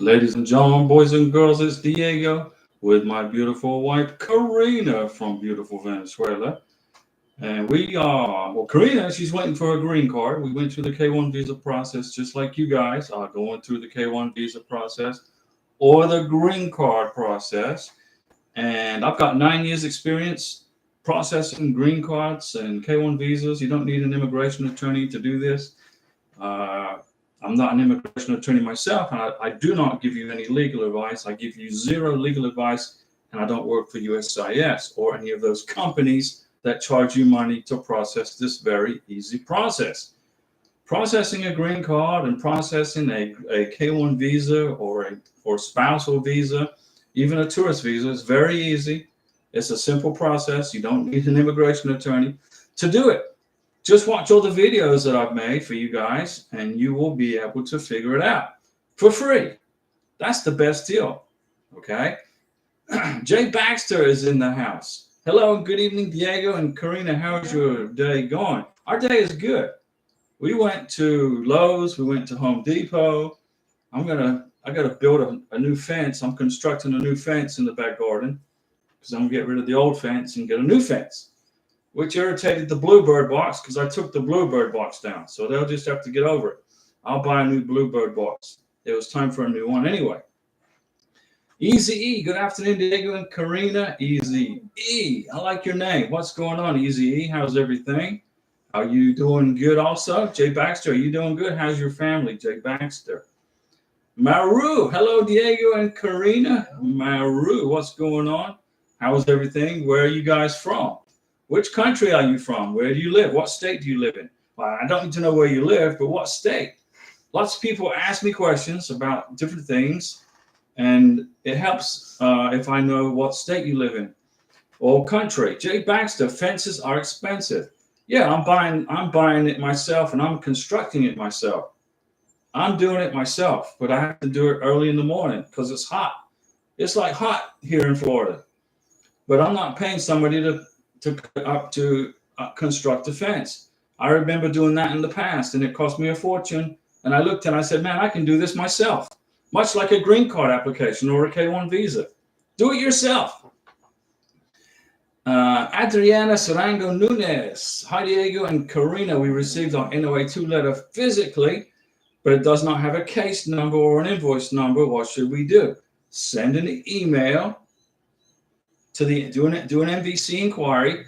Ladies and gentlemen, boys and girls, it's Diego with my beautiful wife, Karina from beautiful Venezuela. And we are, well, Karina, she's waiting for her green card. We went through the K1 visa process just like you guys are going through the K1 visa process or the green card process. And I've got 9 years experience processing green cards and K1 visas. You don't need an immigration attorney to do this. Uh, I'm not an immigration attorney myself, and I do not give you any legal advice. I give you zero legal advice, and I don't work for USCIS or any of those companies that charge you money to process this very easy process. Processing a green card and processing a K1 visa or spousal visa, even a tourist visa, is very easy. It's a simple process. You don't need an immigration attorney to do it. Just watch all the videos that I've made for you guys, and you will be able to figure it out for free. That's the best deal. Okay. Jay Baxter is in the house. Hello and good evening, Diego and Karina. How's your day going? Our day is good. We went to Lowe's. We went to Home Depot. I gotta build a new fence. I'm constructing a new fence in the back garden because I'm gonna get rid of the old fence and get a new fence, which irritated the Bluebird box because I took the Bluebird box down. So they'll just have to get over it. I'll buy a new Bluebird box. It was time for a new one anyway. Easy E, good afternoon, Diego and Karina. Easy E, I like your name. What's going on, Easy E? How's everything? Are you doing good also? Jay Baxter, are you doing good? How's your family, Jay Baxter? Maru, hello, Diego and Karina. Maru, what's going on? How's everything? Where are you guys from? Which country are you from? Where do you live? What state do you live in? Well, I don't need to know where you live, but what state? Lots of people ask me questions about different things, and it helps if I know what state you live in or country. Jay Baxter, fences are expensive. Yeah, I'm buying it myself, and I'm constructing it myself. I'm doing it myself, but I have to do it early in the morning because it's hot. It's like hot here in Florida, but I'm not paying somebody to construct a fence. I remember doing that in the past, and it cost me a fortune. And I looked and I said, man, I can do this myself, much like a green card application or a K1 visa. Do it yourself. Adriana Sarango Nunez. Hi, Diego and Karina. We received our NOA2 letter physically, but it does not have a case number or an invoice number. What should we do? Send an email to do an MVC inquiry.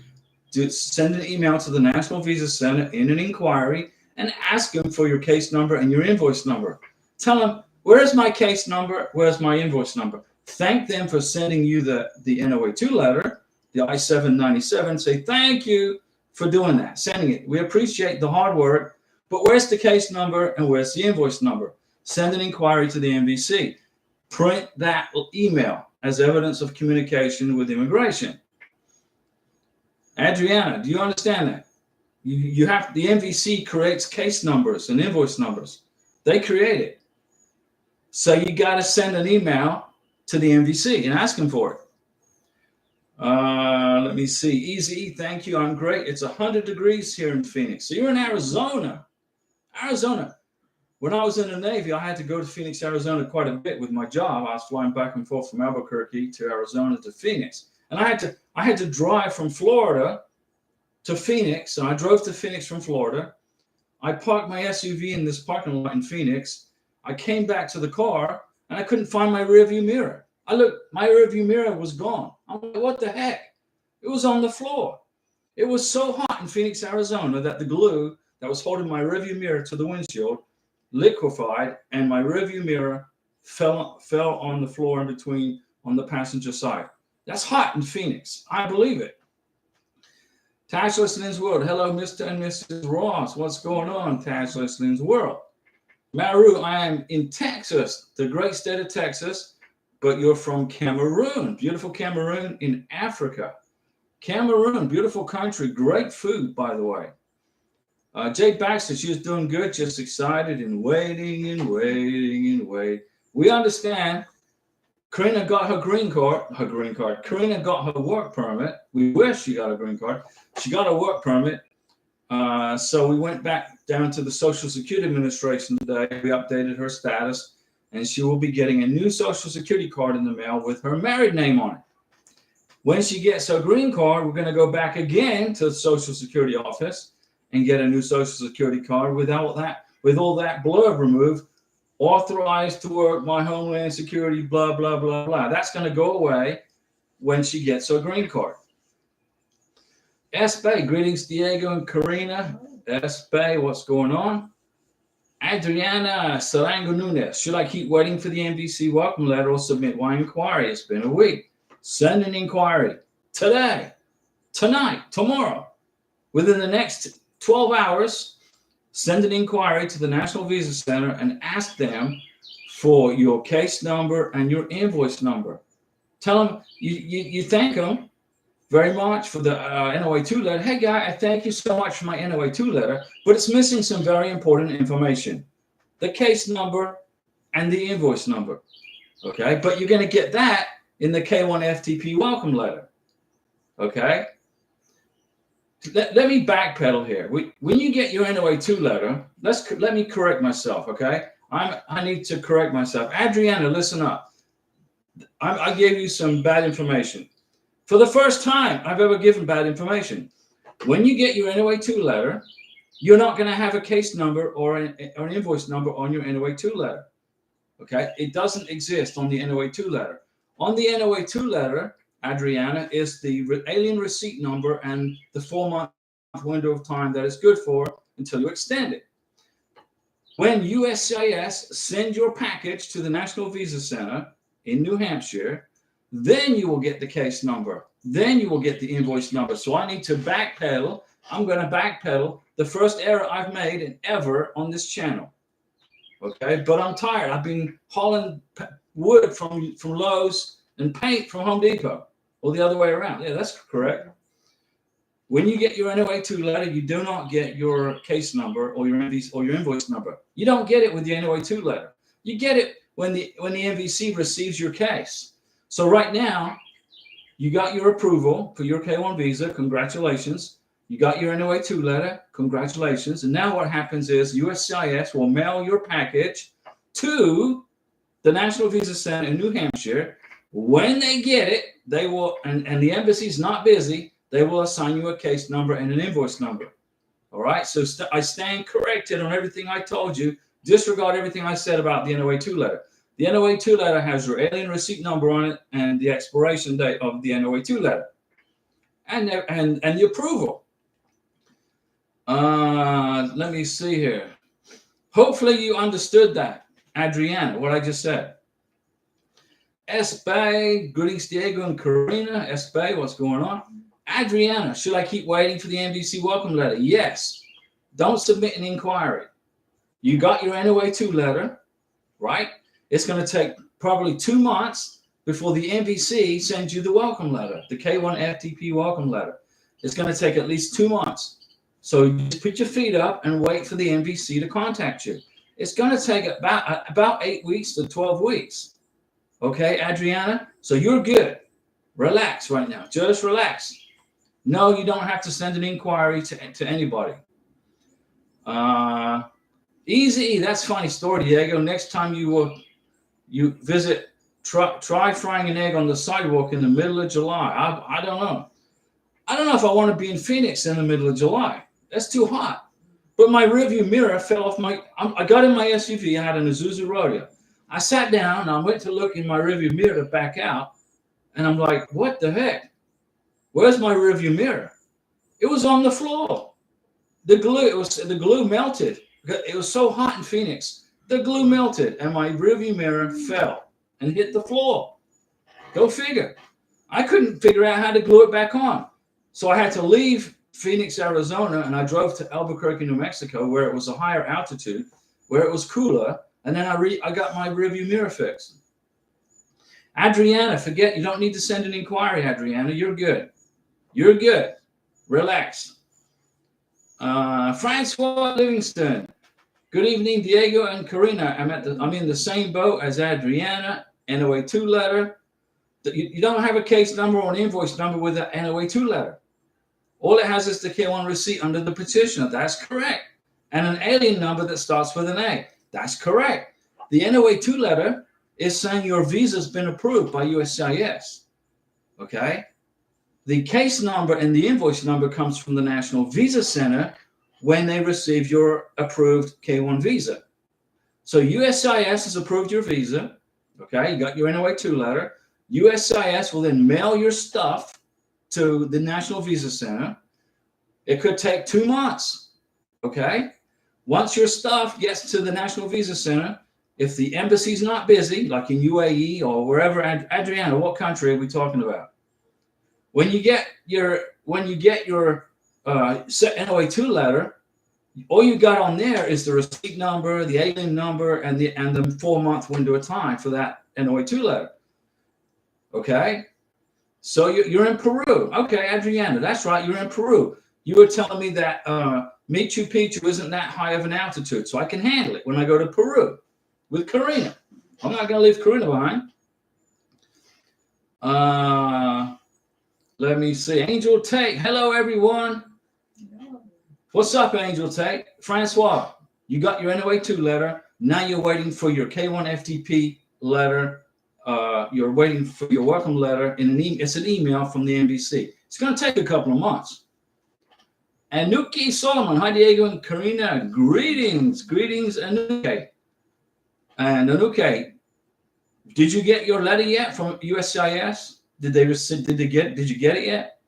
Send an email to the National Visa Center in an inquiry and ask them for your case number and your invoice number. Tell them, where's my case number? Where's my invoice number? Thank them for sending you the NOA2 letter, the I-797. Say, thank you for doing that, sending it. We appreciate the hard work, but where's the case number and where's the invoice number? Send an inquiry to the MVC. Print that email as evidence of communication with immigration. Adriana, do you understand that? You have, the MVC creates case numbers and invoice numbers. They create it. So you got to send an email to the MVC and ask them for it. Let me see. Easy, thank you. I'm great. It's 100 degrees here in Phoenix. So you're in Arizona. Arizona. When I was in the Navy, I had to go to Phoenix, Arizona quite a bit with my job. I was flying back and forth from Albuquerque to Arizona to Phoenix. And I had to drive from Florida to Phoenix. And I drove to Phoenix from Florida. I parked my SUV in this parking lot in Phoenix. I came back to the car and I couldn't find my rearview mirror. I looked, my rearview mirror was gone. I'm like, what the heck? It was on the floor. It was so hot in Phoenix, Arizona that the glue that was holding my rearview mirror to the windshield liquefied and my rearview mirror fell on the floor in between on the passenger side. That's hot in Phoenix. I believe it. Tash Listening's World. Hello, Mr. and Mrs. Ross. What's going on, Tash Listening's World? Maru, I am in Texas, the great state of Texas, but you're from Cameroon. Beautiful Cameroon in Africa. Cameroon, beautiful country. Great food, by the way. Jay Baxter, she was doing good, just excited and waiting and waiting and waiting. We understand. Karina got her green card. Karina got her work permit. We wish she got a green card. She got a work permit. So we went back down to the Social Security Administration today. We updated her status, and she will be getting a new Social Security card in the mail with her married name on it. When she gets her green card, we're going to go back again to the Social Security office and get a new Social Security card with all that blurb removed. Authorized to work by Homeland Security, blah, blah, blah, blah. That's going to go away when she gets her green card. Espe, greetings, Diego and Karina. Espe, what's going on? Adriana Sarango Nunez, should I keep waiting for the NBC welcome letter or submit my inquiry? It's been a week. Send an inquiry today, tonight, tomorrow. Within the next 12 hours, send an inquiry to the National Visa Center and ask them for your case number and your invoice number. Tell them you thank them very much for the NOA2 letter. Hey, guy, I thank you so much for my NOA2 letter, but it's missing some very important information. The case number and the invoice number. Okay, but you're going to get that in the K1 FTP welcome letter. Okay? Let me backpedal here. When you get your NOA2 letter, let me correct myself, okay? I need to correct myself. Adriana, listen up. I gave you some bad information. For the first time I've ever given bad information. When you get your NOA2 letter, you're not going to have a case number or an invoice number on your NOA2 letter, okay? It doesn't exist on the NOA2 letter. On the NOA2 letter, Adriana, is the alien receipt number and the 4-month window of time that it's good for until you extend it. When USCIS send your package to the National Visa Center in New Hampshire, then you will get the case number. Then you will get the invoice number. So I need to backpedal. I'm going to backpedal the first error I've made ever on this channel. Okay, but I'm tired. I've been hauling wood from Lowe's and paint from Home Depot. Or the other way around. Yeah, that's correct. When you get your NOA2 letter, you do not get your case number or your invoice number. You don't get it with the NOA2 letter. You get it when the NVC receives your case. So right now, you got your approval for your K1 visa. Congratulations. You got your NOA2 letter. Congratulations. And now what happens is USCIS will mail your package to the National Visa Center in New Hampshire. When they get it, they will, and the embassy's not busy, they will assign you a case number and an invoice number. All right, so I stand corrected on everything I told you. Disregard everything I said about the NOA2 letter. The NOA2 letter has your alien receipt number on it and the expiration date of the NOA2 letter and the approval. Let me see here. Hopefully you understood that, Adriana, what I just said. Espe, greetings, Diego and Karina. Espe, what's going on? Adriana, should I keep waiting for the NVC welcome letter? Yes. Don't submit an inquiry. You got your NOA2 letter, right? It's going to take probably 2 months before the NVC sends you the welcome letter, the K1 FTP welcome letter. It's going to take at least 2 months. So you just put your feet up and wait for the NVC to contact you. It's going to take about 8 weeks to 12 weeks. Okay, Adriana? So you're good. Relax right now. Just relax. No, you don't have to send an inquiry to anybody. Easy. That's a funny story, Diego. Next time you visit, try frying an egg on the sidewalk in the middle of July. I don't know. I don't know if I want to be in Phoenix in the middle of July. That's too hot. But my rearview mirror fell off I got in my SUV. I had an Isuzu Rodeo. I sat down and I went to look in my rearview mirror to back out. And I'm like, what the heck? Where's my rearview mirror? It was on the floor. The glue melted. It was so hot in Phoenix. The glue melted and my rearview mirror fell and hit the floor. Go figure. I couldn't figure out how to glue it back on. So I had to leave Phoenix, Arizona, and I drove to Albuquerque, New Mexico, where it was a higher altitude, where it was cooler. And then I got my rearview mirror fixed. Adriana, you don't need to send an inquiry, Adriana. You're good. You're good. Relax. Francois Livingston. Good evening, Diego and Karina. I'm in the same boat as Adriana. NOA2 letter. You don't have a case number or an invoice number with an NOA2 letter. All it has is the K1 receipt under the petitioner. That's correct. And an alien number that starts with an A. That's correct. The NOA2 letter is saying your visa's been approved by USCIS. Okay? The case number and the invoice number comes from the National Visa Center when they receive your approved K1 visa. So USCIS has approved your visa. Okay, you got your NOA2 letter. USCIS will then mail your stuff to the National Visa Center. It could take 2 months. Okay? Once your stuff gets to the National Visa Center, if the embassy's not busy, like in UAE or wherever, Adriana, what country are we talking about? When you get your NOA2 letter, all you got on there is the receipt number, the alien number, and the 4-month window of time for that NOA2 letter. Okay, so you're in Peru. Okay, Adriana, that's right, you're in Peru. You were telling me that Machu Picchu isn't that high of an altitude, so I can handle it when I go to Peru with Karina. I'm not going to leave Karina behind. Let me see. Angel Tate. Hello, everyone. Hello. What's up, Angel Tate? Francois, you got your NOA2 letter. Now you're waiting for your K1 FTP letter. You're waiting for your welcome letter. It's an email from the NBC. It's going to take a couple of months. And Nuki Solomon. Hi, Diego and Karina. Greetings. Greetings, Anuke. And Anuke, did you get your letter yet from USCIS? Did you get it yet?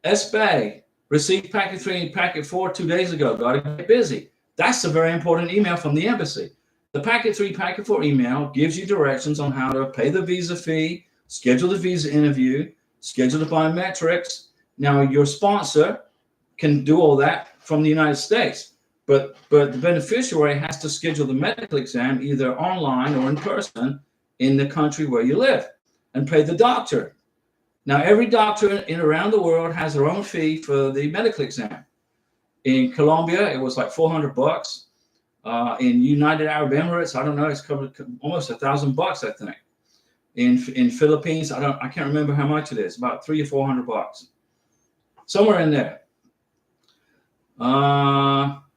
S-Bay, received packet 3 and packet 4 2 days ago. Got to get busy. That's a very important email from the embassy. The packet 3, packet 4 email gives you directions on how to pay the visa fee, schedule the visa interview, schedule the biometrics. Now, your sponsor can do all that from the United States, but the beneficiary has to schedule the medical exam either online or in person in the country where you live, and pay the doctor. Now, every doctor in around the world has their own fee for the medical exam. In Colombia, it was like $400. In United Arab Emirates, I don't know, it's covered almost $1,000, I think. In Philippines, I can't remember how much it is, about $300 or $400, somewhere in there.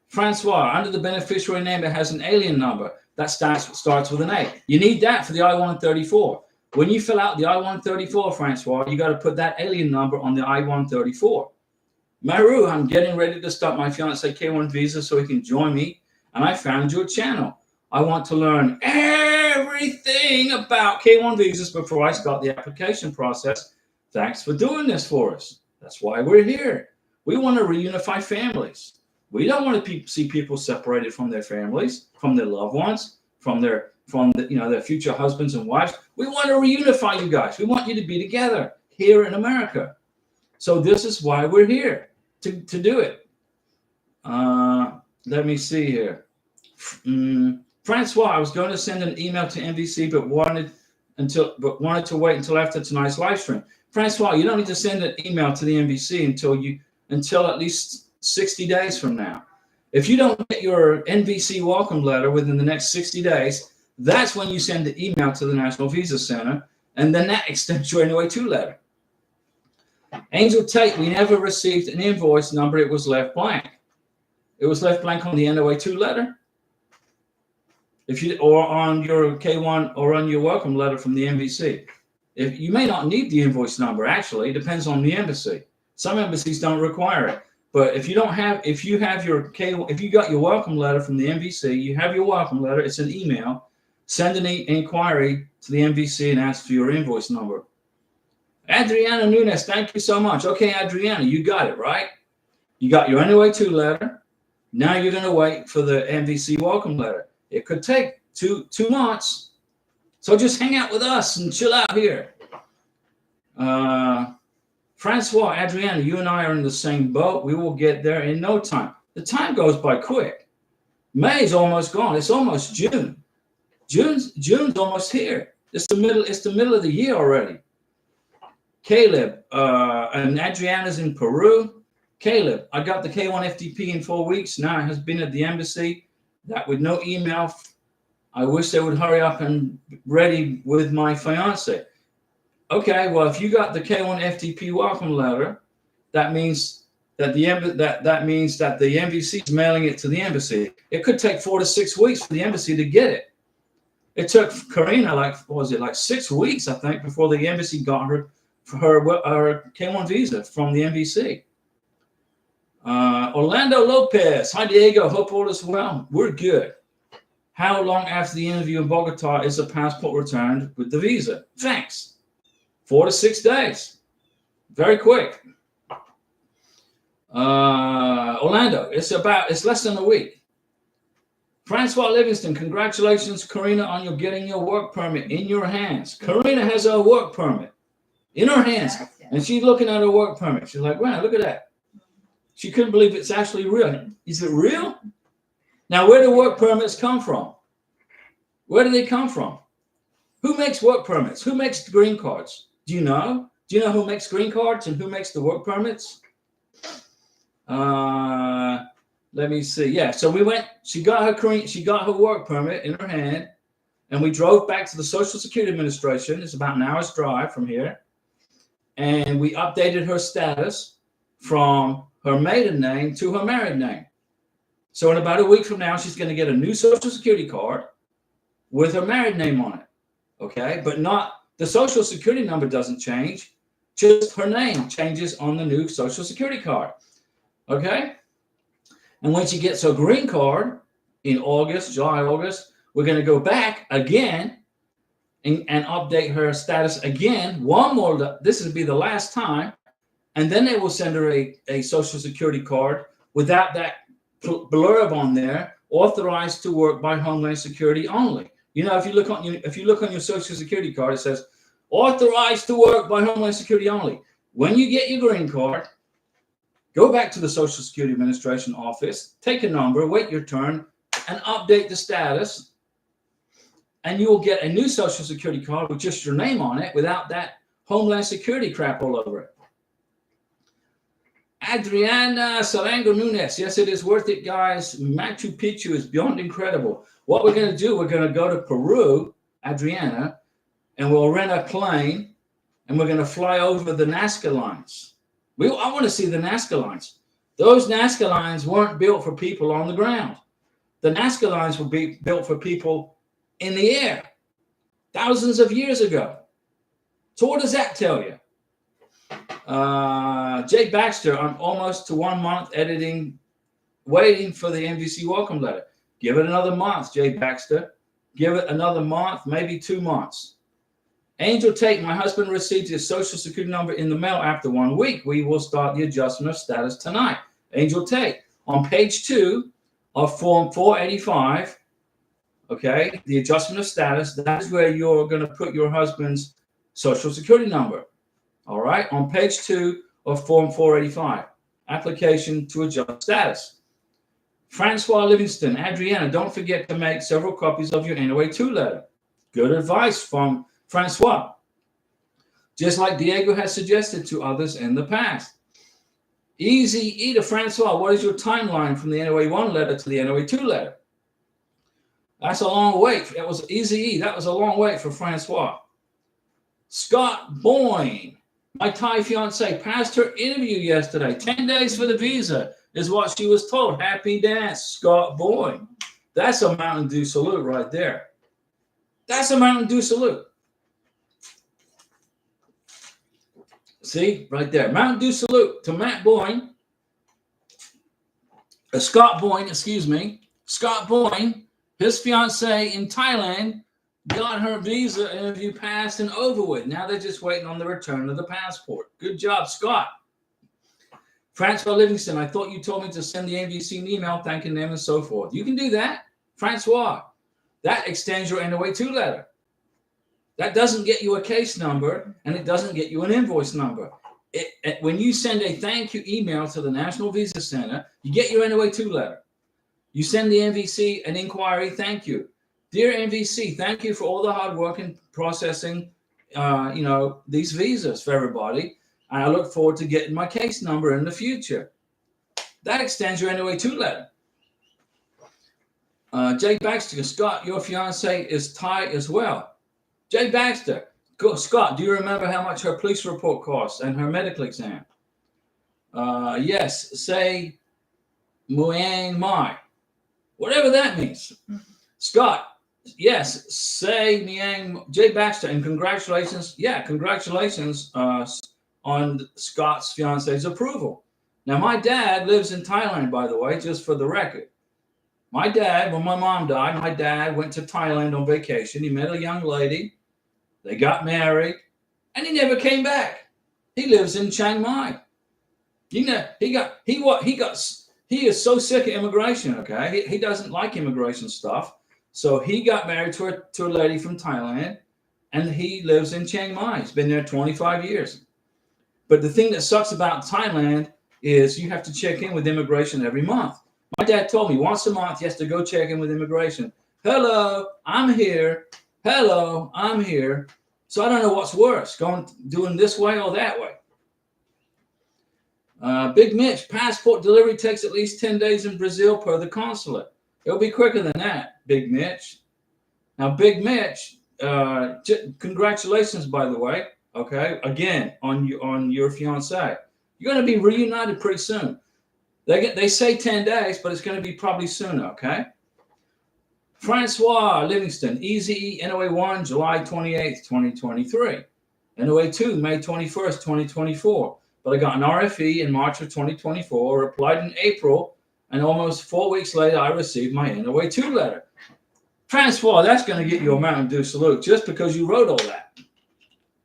Francois, under the beneficiary name, it has an alien number that starts with an A. You need that for the I-134. When you fill out the I-134, Francois, you got to put that alien number on the I-134. Maru, I'm getting ready to start my fiance K1 visa so he can join me, and I found your channel. I want to learn everything about K1 visas before I start the application process. Thanks for doing this for us. That's why we're here. We want to reunify families. We don't want to see people separated from their families, from their loved ones, from their future husbands and wives. We want to reunify you guys. We want you to be together here in America. So this is why we're here, to do it. Let me see here. Francois, I was going to send an email to NBC, but wanted to wait until after tonight's live stream. Francois, you don't need to send an email to the NBC until at least 60 days from now. If you don't get your NVC welcome letter within the next 60 days, that's when you send the email to the National Visa Center, and then that extends your NOA2 letter. Angel Tate, we never received an invoice number. It was left blank. It was left blank on the NOA2 letter. Or on your K1 or on your welcome letter from the NVC. If you may not need the invoice number, actually, it depends on the embassy. Some embassies don't require it. But if you got your welcome letter from the NVC, you have your welcome letter, it's an email, send an inquiry to the NVC and ask for your invoice number. Adriana Nunes, thank you so much. Okay, Adriana, you got it, right? You got your NOA2 letter. Now you're going to wait for the NVC welcome letter. It could take two months. So just hang out with us and chill out here. Francois, Adriana, you and I are in the same boat. We will get there in no time. The time goes by quick. May's almost gone. It's almost June. June's almost here. It's the middle of the year already. Caleb, and Adriana's in Peru. Caleb, I got the K1 FTP in 4 weeks. Now it has been at the embassy. That with no email. I wish they would hurry up and ready with my fiance. Okay, well, if you got the K1 FTP welcome letter, that means that the NVC is mailing it to the embassy. It could take 4 to 6 weeks for the embassy to get it. It took Karina like 6 weeks, I think, before the embassy got her K1 visa from the NVC. Orlando Lopez, hi Diego, hope all is well. We're good. How long after the interview in Bogota is the passport returned with the visa? Thanks. 4 to 6 days. Very quick. Orlando, it's less than a week. Francois Livingston, congratulations, Karina, on your getting your work permit in your hands. Karina has her work permit in her hands, and she's looking at her work permit. She's like, wow, look at that. She couldn't believe it's actually real. Is it real? Now, where do work permits come from? Where do they come from? Who makes work permits? Who makes green cards? Do you know? Do you know who makes green cards and who makes the work permits? Let me see. Yeah, so we went. She got her work permit in her hand, and we drove back to the Social Security Administration. It's about an hour's drive from here, and we updated her status from her maiden name to her married name. So in about a week from now, she's going to get a new Social Security card with her married name on it. Okay, but not the Social Security number doesn't change, just her name changes on the new Social Security card. Okay, and when she gets her green card in July, August, we're going to go back again and update her status again. One more, this will be the last time, and then they will send her a Social Security card without that blurb on there, authorized to work by Homeland Security only. You know, if you look on your Social Security card, it says authorized to work by Homeland Security only. When you get your green card, go back to the Social Security Administration office, take a number, wait your turn, and update the status, and you will get a new Social Security card with just your name on it without that Homeland Security crap all over it. Adriana Sarango Nunes. Yes, it is worth it, guys. Machu Picchu is beyond incredible. What we're going to do, we're going to go to Peru, Adriana, and we'll rent a plane, and we're going to fly over the Nazca lines. I want to see the Nazca lines. Those Nazca lines weren't built for people on the ground. The Nazca lines were built for people in the air thousands of years ago. So what does that tell you? Jay Baxter, I'm almost to 1 month editing, waiting for the NVC welcome letter. Give it another month, Jay Baxter. Give it another month, maybe 2 months. Angel Tate, my husband received his Social Security number in the mail after 1 week. We will start the adjustment of status tonight. Angel Tate, on page 2 of Form 485, okay, the adjustment of status, that is where you're going to put your husband's Social Security number. All right, on page 2 of Form 485, application to adjust status. Francois Livingston, Adriana, don't forget to make several copies of your NOA2 letter. Good advice from Francois. Just like Diego has suggested to others in the past. Easy Eater, Francois, what is your timeline from the NOA1 letter to the NOA2 letter? That's a long wait. That was Easy E. That was a long wait for Francois. Scott Boyne. My Thai fiance passed her interview yesterday. 10 days for the visa is what she was told. Happy dance, Scott Boyne. That's a Mountain Dew salute right there. That's a Mountain Dew salute. See, right there. Mountain Dew salute to Matt Boyne. Scott Boyne, excuse me. Scott Boyne, his fiance in Thailand, got her visa interview passed and over with. Now they're just waiting on the return of the passport. Good job, Scott. Francois Livingston, I thought you told me to send the NVC an email thanking them and so forth. You can do that, Francois. That extends your NOA2 letter. That doesn't get you a case number, and it doesn't get you an invoice number. When you send a thank you email to the National Visa Center, you get your NOA2 letter. You send the NVC an inquiry, thank you. Dear NVC, thank you for all the hard work in processing, these visas for everybody. And I look forward to getting my case number in the future. That extends your NOA2 letter. Jay Baxter, Scott, your fiance is Thai as well. Jay Baxter, Scott, do you remember how much her police report costs and her medical exam? Yes, say Muang Mai. Whatever that means. Scott, Yes, say Niang Jay Baxter, and congratulations. Yeah, congratulations on Scott's fiance's approval. Now, my dad lives in Thailand, by the way, just for the record. My dad, when my mom died, my dad went to Thailand on vacation. He met a young lady. They got married, and he never came back. He lives in Chiang Mai. You know, he is so sick of immigration. Okay, he doesn't like immigration stuff. So he got married to a lady from Thailand, and he lives in Chiang Mai. He's been there 25 years. But the thing that sucks about Thailand is you have to check in with immigration every month. My dad told me once a month he has to go check in with immigration. Hello, I'm here. Hello, I'm here. So I don't know what's worse, doing this way or that way. Big Mitch, passport delivery takes at least 10 days in Brazil per the consulate. It'll be quicker than that, Big Mitch. Now, Big Mitch, congratulations, by the way. Okay, again on your fiance. You're going to be reunited pretty soon. They say 10 days, but it's going to be probably sooner. Okay. Francois Livingston, Easy NOA 1, July 28th, 2023. NOA 2, May 21st, 2024. But I got an RFE in March of 2024, replied in April, and almost 4 weeks later, I received my NOA 2 letter. Francois, that's going to get you a Mountain Dew salute just because you wrote all that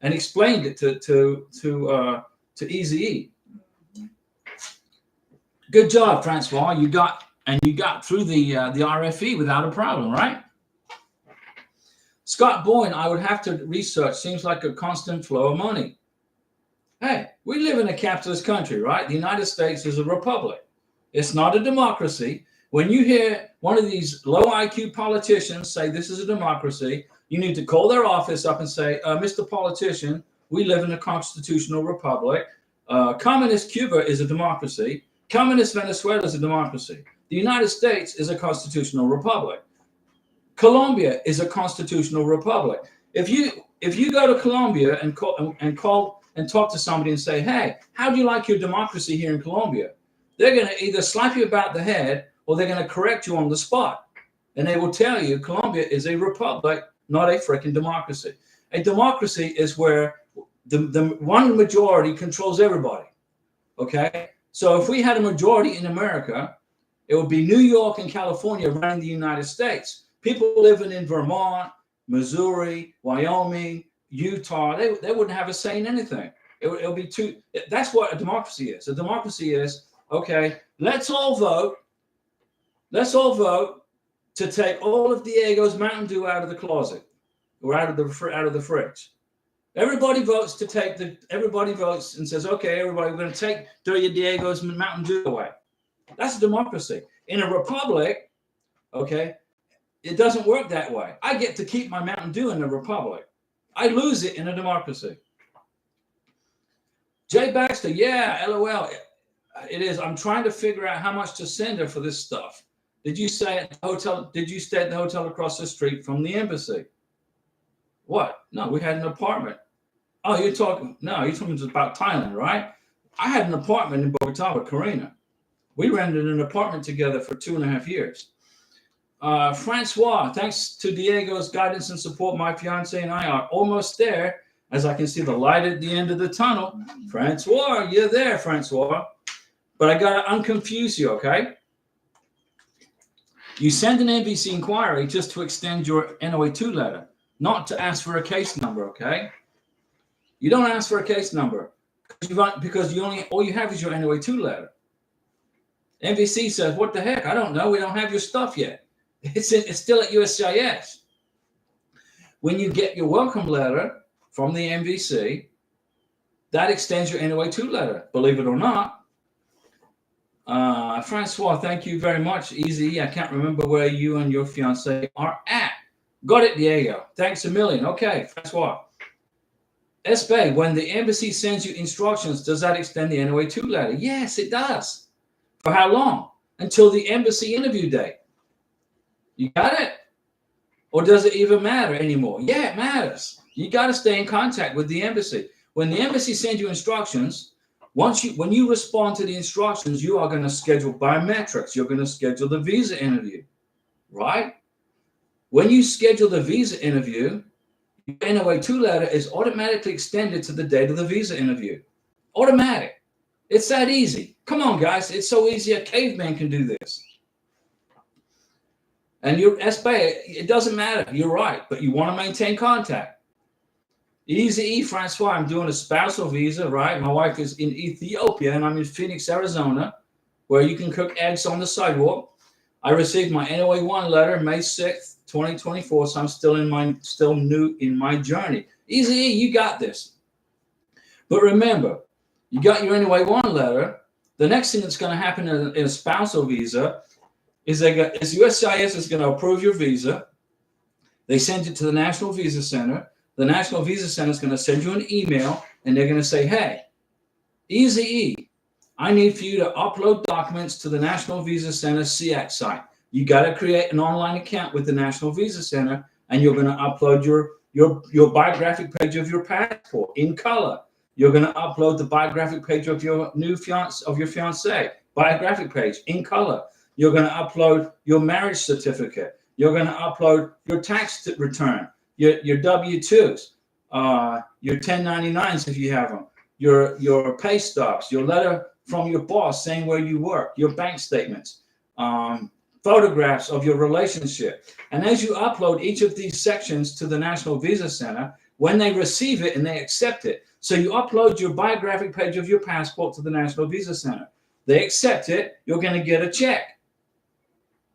and explained it to Easy E. Good job, Francois. You got through the RFE without a problem, right? Scott Boyne, I would have to research. Seems like a constant flow of money. Hey, we live in a capitalist country, right? The United States is a republic. It's not a democracy. When you hear one of these low IQ politicians say this is a democracy, you need to call their office up and say, Mr. Politician, we live in a constitutional republic. Communist Cuba is a democracy. Communist Venezuela is a democracy. The United States is a constitutional republic. Colombia is a constitutional republic. If you go to Colombia and talk to somebody and say, hey, how do you like your democracy here in Colombia? They're going to either slap you about the head or they're going to correct you on the spot. And they will tell you Colombia is a republic, not a freaking democracy. A democracy is where the one majority controls everybody. Okay? So if we had a majority in America, it would be New York and California running the United States. People living in Vermont, Missouri, Wyoming, Utah, they wouldn't have a say in anything. It'll be too. That's what a democracy is. A democracy is, okay, let's all vote. Let's all vote to take all of Diego's Mountain Dew out of the closet or out of the fridge. Everybody votes and says, okay, everybody, we're going to take Diego's Mountain Dew away. That's a democracy. In a republic, okay, it doesn't work that way. I get to keep my Mountain Dew in a republic. I lose it in a democracy. Jay Baxter, yeah, LOL. It is. I'm trying to figure out how much to send her for this stuff. Did you stay at the hotel? Did you stay at the hotel across the street from the embassy? What? No, we had an apartment. Oh, you're talking about Thailand, right? I had an apartment in Bogota with Karina. We rented an apartment together for 2.5 years. Francois, thanks to Diego's guidance and support, my fiance and I are almost there, as I can see the light at the end of the tunnel. Francois, you're there, Francois. But I got to unconfuse you, okay? You send an NVC inquiry just to extend your NOA2 letter, not to ask for a case number, okay? You don't ask for a case number because all you have is your NOA2 letter. NVC says, what the heck? I don't know. We don't have your stuff yet. It's still at USCIS. When you get your welcome letter from the NVC, that extends your NOA2 letter, believe it or not. Francois, thank you very much. Easy. I can't remember where you and your fiance are at. Got it, Diego. Thanks a million. Okay, Francois. Espe, when the embassy sends you instructions, does that extend the NOA2 letter? Yes, it does. For how long? Until the embassy interview date. You got it? Or does it even matter anymore? Yeah, it matters. You got to stay in contact with the embassy. When the embassy sends you instructions, when you respond to the instructions, you are going to schedule biometrics. You're going to schedule the visa interview, right? When you schedule the visa interview, your NOA-2 letter is automatically extended to the date of the visa interview. Automatic. It's that easy. Come on, guys. It's so easy. A caveman can do this. And it doesn't matter. You're right. But you want to maintain contact. Easy, Francois. I'm doing a spousal visa, right? My wife is in Ethiopia, and I'm in Phoenix, Arizona, where you can cook eggs on the sidewalk. I received my NOA-1 letter May 6th, 2024, so I'm still new in my journey. Easy, you got this. But remember, you got your NOA-1 letter. The next thing that's going to happen in a spousal visa is USCIS is going to approve your visa. They send it to the National Visa Center. The National Visa Center is going to send you an email, and they're going to say, hey, Easy, I need for you to upload documents to the National Visa Center CX site. You got to create an online account with the National Visa Center, and you're going to upload your biographic page of your passport in color. You're going to upload the biographic page of your fiancé, biographic page in color. You're going to upload your marriage certificate. You're going to upload your tax return, your W-2s, your 1099s if you have them, your pay stubs, your letter from your boss saying where you work, your bank statements, photographs of your relationship. And as you upload each of these sections to the National Visa Center, when they receive it and they accept it, so you upload your biographic page of your passport to the National Visa Center. They accept it, you're going to get a check.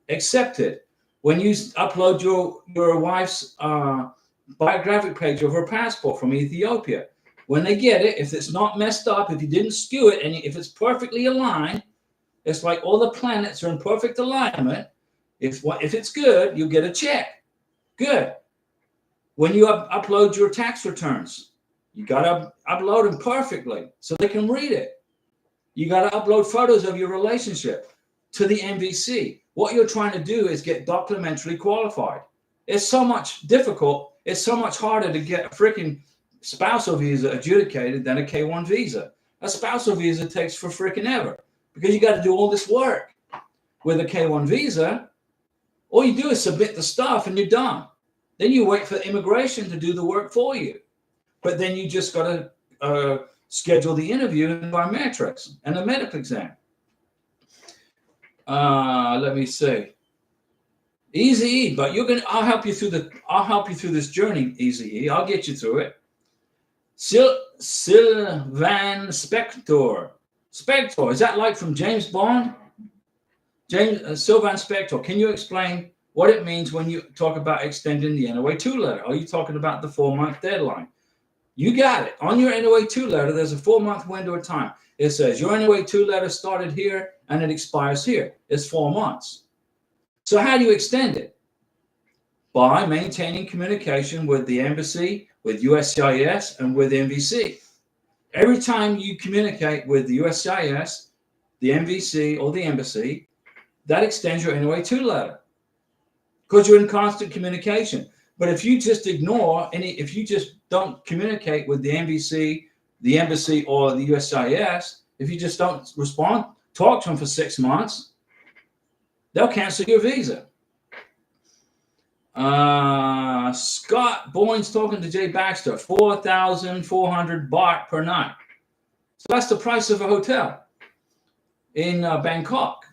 Accepted. When you upload your wife's biographic page of her passport from Ethiopia, when they get it, if it's not messed up, if you didn't skew it, and if it's perfectly aligned, it's like all the planets are in perfect alignment. If it's good, you get a check. Good. When you upload your tax returns, you got to upload them perfectly so they can read it. You got to upload photos of your relationship to the NVC. What you're trying to do is get documentarily qualified. It's so much difficult. It's so much harder to get a freaking spousal visa adjudicated than a K-1 visa. A spousal visa takes for freaking ever because you got to do all this work. With a K-1 visa, all you do is submit the stuff and you're done. Then you wait for immigration to do the work for you. But then you just got to schedule the interview and biometrics and a medical exam. Let me see. Easy, but I'll help you through this journey, Easy. I'll get you through it. Sylvan Spector. Spector, is that like from James Bond? Sylvan Spector, can you explain what it means when you talk about extending the NOA-2 letter? Are you talking about the 4-month deadline? You got it. On your NOA-2 letter, there's a 4-month window of time. It says your NOA-2 letter started here and it expires here. It's 4 months. So how do you extend it? By maintaining communication with the embassy, with USCIS, and with NVC. Every time you communicate with the USCIS, the NVC, or the embassy, that extends your NOA-2 letter because you're in constant communication. But if you just if you just don't communicate with the NVC, the embassy, or the USCIS, if you just don't respond, talk to them for 6 months, they'll cancel your visa. Scott Boyne's talking to Jay Baxter, 4,400 baht per night. So that's the price of a hotel in Bangkok.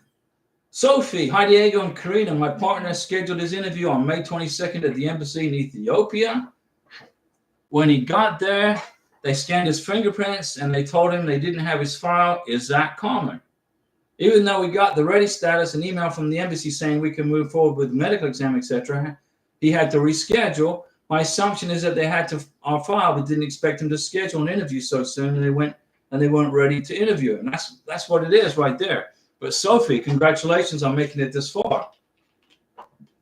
Sophie, hi Diego and Karina. My partner scheduled his interview on May 22nd at the embassy in Ethiopia. When he got there, they scanned his fingerprints and they told him they didn't have his file. Is that common? Even though we got the ready status, an email from the embassy saying we can move forward with medical exam, etc., he had to reschedule. My assumption is that they had to our file, but didn't expect him to schedule an interview so soon, and they weren't ready to interview him. That's what it is right there. But Sophie, congratulations on making it this far.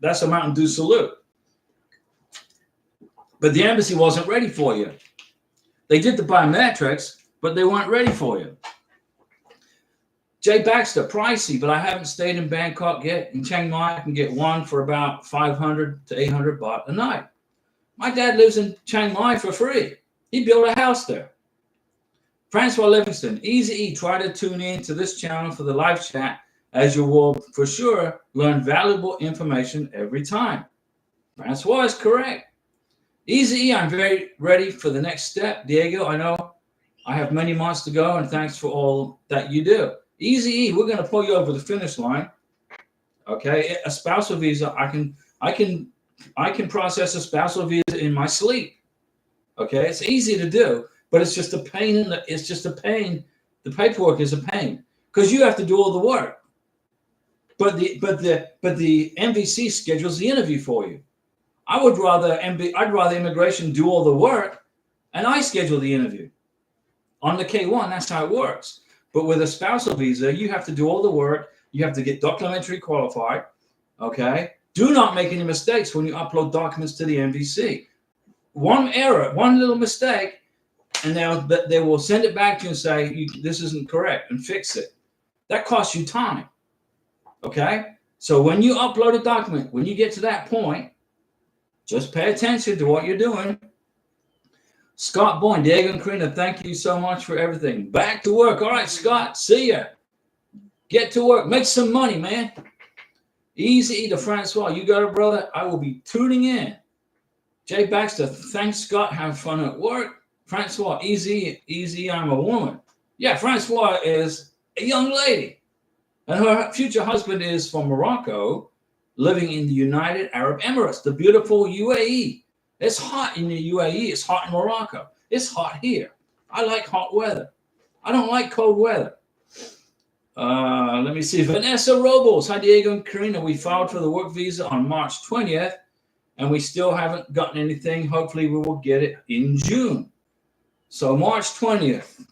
That's a Mountain Dew salute. But the embassy wasn't ready for you. They did the biometrics, but they weren't ready for you. Jay Baxter, pricey, but I haven't stayed in Bangkok yet. In Chiang Mai, I can get one for about 500 to 800 baht a night. My dad lives in Chiang Mai for free. He built a house there. Francois Livingston, Easy, try to tune in to this channel for the live chat, as you will for sure learn valuable information every time. Francois is correct. Easy, I'm very ready for the next step. Diego, I know I have many months to go, and thanks for all that you do. Easy, we're going to pull you over the finish line. Okay, a spousal visa, I can process a spousal visa in my sleep. Okay, it's easy to do, but it's just a pain. It's just a pain. The paperwork is a pain because you have to do all the work. But the MVC schedules the interview for you. I'd rather immigration do all the work, and I schedule the interview. On the K1, that's how it works. But with a spousal visa, you have to do all the work. You have to get documentary qualified. Okay. Do not make any mistakes when you upload documents to the MVC. One error, one little mistake, and they will send it back to you and say this isn't correct and fix it. That costs you time. Okay. So when you upload a document, when you get to that point, just pay attention to what you're doing. Scott Boyne, Diego and Karina, thank you so much for everything. Back to work. All right, Scott, see ya. Get to work. Make some money, man. Easy to Francois. You got it, brother. I will be tuning in. Jay Baxter, thanks, Scott. Have fun at work. Francois, easy, I'm a woman. Yeah, Francois is a young lady. And her future husband is from Morocco, living in the United Arab Emirates, the beautiful UAE. It's hot in the UAE. It's hot in Morocco. It's hot here. I like hot weather. I don't like cold weather. Let me see. Vanessa Robles. Hi, Diego and Karina. We filed for the work visa on March 20th, and we still haven't gotten anything. Hopefully, we will get it in June. So March 20th.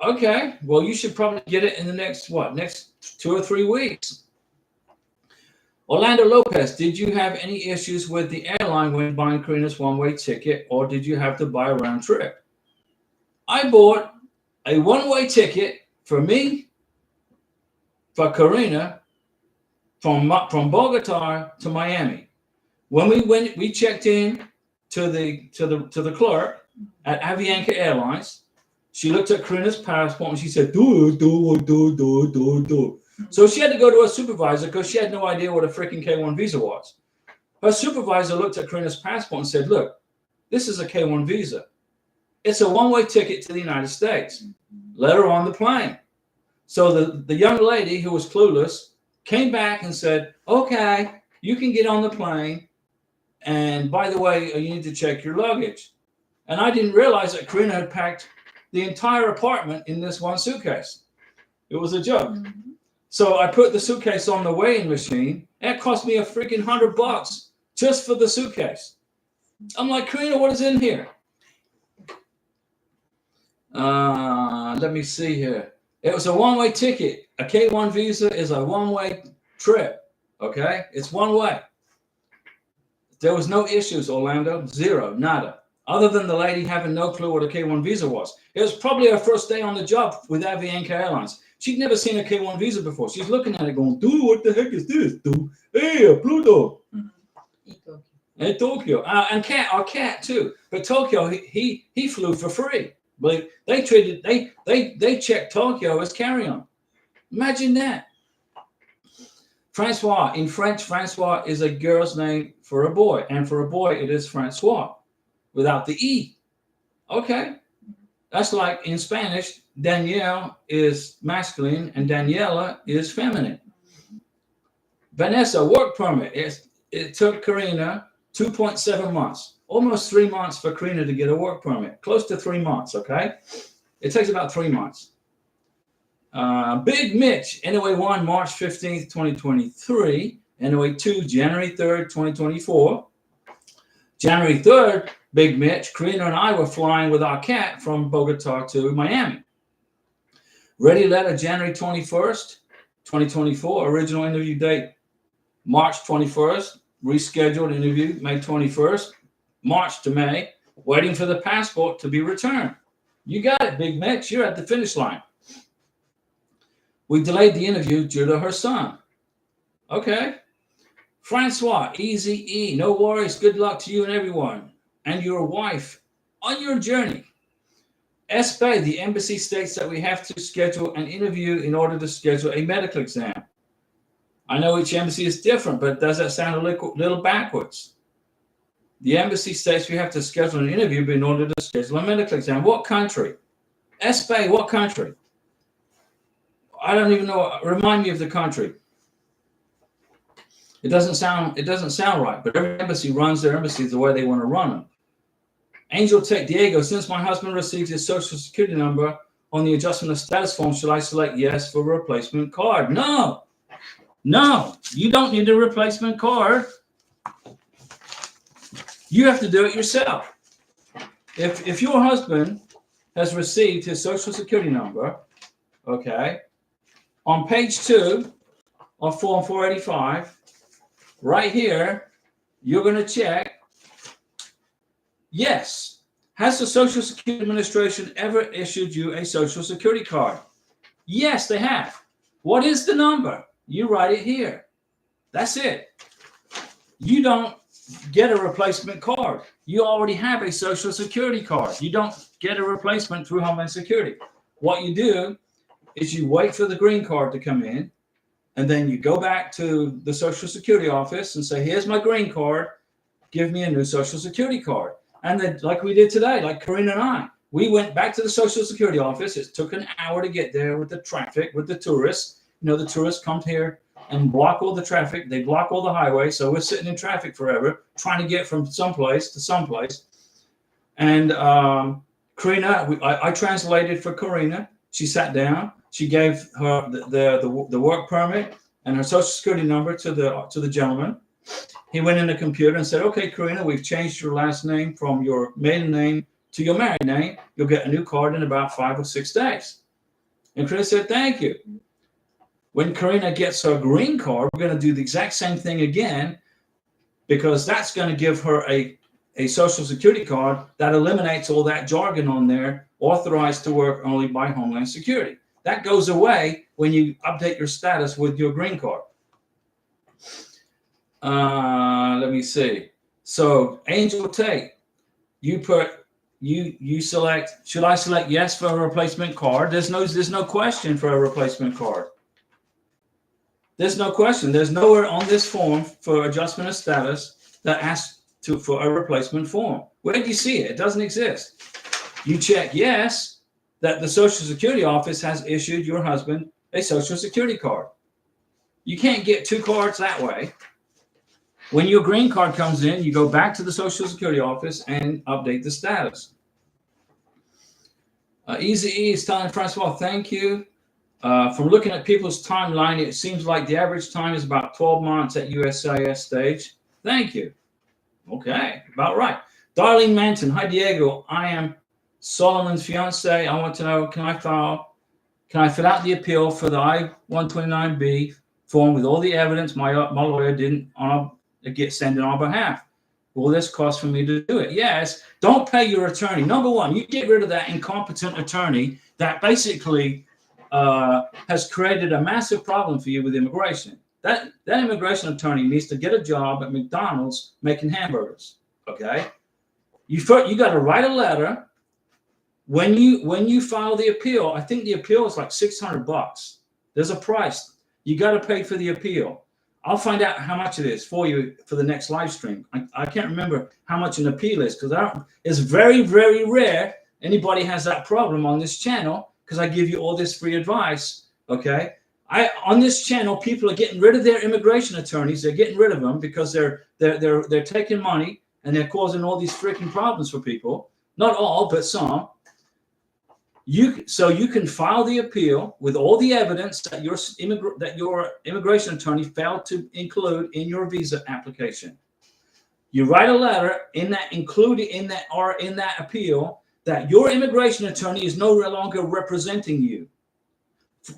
Okay. Well, you should probably get it in the next 2 or 3 weeks. Orlando Lopez, did you have any issues with the airline when buying Karina's one-way ticket, or did you have to buy a round trip? I bought a one-way ticket for me, for Karina, from Bogota to Miami. When we went, we checked in to the clerk at Avianca Airlines. She looked at Karina's passport and she said, do. So she had to go to her supervisor because she had no idea what a freaking K1 visa was. Her supervisor looked at Karina's passport and said, look, this is a K1 visa. It's a one-way ticket to the United States. Let her on the plane. So the young lady who was clueless came back and said, okay, you can get on the plane. And by the way, you need to check your luggage. And I didn't realize that Karina had packed the entire apartment in this one suitcase. It was a joke. Mm-hmm. So I put the suitcase on the weighing machine. And it cost me a freaking $100 just for the suitcase. I'm like, Karina, what is in here? Let me see here. It was a one-way ticket. A K1 visa is a one-way trip. Okay? It's one way. There was no issues, Orlando. Zero. Nada. Other than the lady having no clue what a K1 visa was. It was probably her first day on the job with Avianca Airlines. She'd never seen a K1 visa before. She's looking at it going, dude, what the heck is this, dude? Hey, Pluto. Mm-hmm. In Tokyo. And our cat, too. But Tokyo, he flew for free. But they checked Tokyo as carry-on. Imagine that. Francois. In French, Francois is a girl's name for a boy. And for a boy, it is Francois. Without the E. Okay. That's like in Spanish, Danielle is masculine and Daniela is feminine. Vanessa, work permit. It took Karina 2.7 months. Almost 3 months for Karina to get a work permit. Close to 3 months, okay? It takes about 3 months. Big Mitch, NOA 1, March 15th, 2023. NOA 2, January 3rd, 2024. January 3rd, Big Mitch, Karina and I were flying with our cat from Bogota to Miami. Ready letter, January 21st, 2024. Original interview date, March 21st. Rescheduled interview, May 21st. March to May. Waiting for the passport to be returned. You got it, Big Mitch. You're at the finish line. We delayed the interview due to her son. Okay. Francois, Easy E. No worries. Good luck to you and everyone. And your wife on your journey. Espe, the embassy states that we have to schedule an interview in order to schedule a medical exam. I know each embassy is different, but does that sound a little backwards? The embassy states we have to schedule an interview in order to schedule a medical exam. What country? Espe, what country? I don't even know. Remind me of the country. It doesn't sound right, but every embassy runs their embassies the way they want to run them. Angel Tech Diego, since my husband received his social security number on the adjustment of status form, should I select yes for replacement card? No, you don't need a replacement card. You have to do it yourself. If your husband has received his social security number, okay, on page 2 of form 485, right here, you're going to check, yes, has the Social Security Administration ever issued you a Social Security card? Yes, they have. What is the number? You write it here. That's it. You don't get a replacement card. You already have a Social Security card. You don't get a replacement through Homeland Security. What you do is you wait for the green card to come in, and then you go back to the Social Security office and say, here's my green card, give me a new Social Security card. And then, like we did today, like Karina and I, we went back to the Social Security office. It took an hour to get there with the traffic, with the tourists. You know, the tourists come here and block all the traffic. They block all the highways. So we're sitting in traffic forever, trying to get from someplace to someplace. And Karina, I translated for Karina. She sat down. She gave her the work permit and her Social Security number to the gentleman. He went in the computer and said, okay, Karina, we've changed your last name from your maiden name to your married name. You'll get a new card in about 5 or 6 days. And Karina said, thank you. When Karina gets her green card, we're going to do the exact same thing again, because that's going to give her a Social Security card that eliminates all that jargon on there, authorized to work only by Homeland Security. That goes away when you update your status with your green card. Let me see. So Angel Tate, you select, should I select yes for a replacement card? There's no question for a replacement card. There's no question. There's nowhere on this form for adjustment of status that asks for a replacement form. Where do you see it? It doesn't exist. You check yes that the Social Security office has issued your husband a Social Security card. You can't get 2 cards that way. When your green card comes in, you go back to the Social Security office and update the status. Easy E is telling Francois, thank you. From looking at people's timeline, it seems like the average time is about 12 months at USCIS stage. Thank you. Okay, about right. Darlene Manton, hi Diego. I am Solomon's fiance. I want to know, can I fill out the appeal for the I-129B form with all the evidence my lawyer didn't send on our behalf? Will this cost for me to do it? Yes. Don't pay your attorney. Number one, you get rid of that incompetent attorney that basically has created a massive problem for you with immigration. That immigration attorney needs to get a job at McDonald's making hamburgers. Okay, you got to write a letter when you file the appeal. I think the appeal is like $600. There's a price. You got to pay for the appeal. I'll find out how much it is for you for the next live stream. I can't remember how much an appeal is, because it's very, very rare anybody has that problem on this channel, because I give you all this free advice. Okay, on this channel, people are getting rid of their immigration attorneys. They're getting rid of them because they're taking money and they're causing all these freaking problems for people. Not all, but some. So you can file the appeal with all the evidence that your immigration attorney failed to include in your visa application. You write a letter included in that appeal that your immigration attorney is no longer representing you.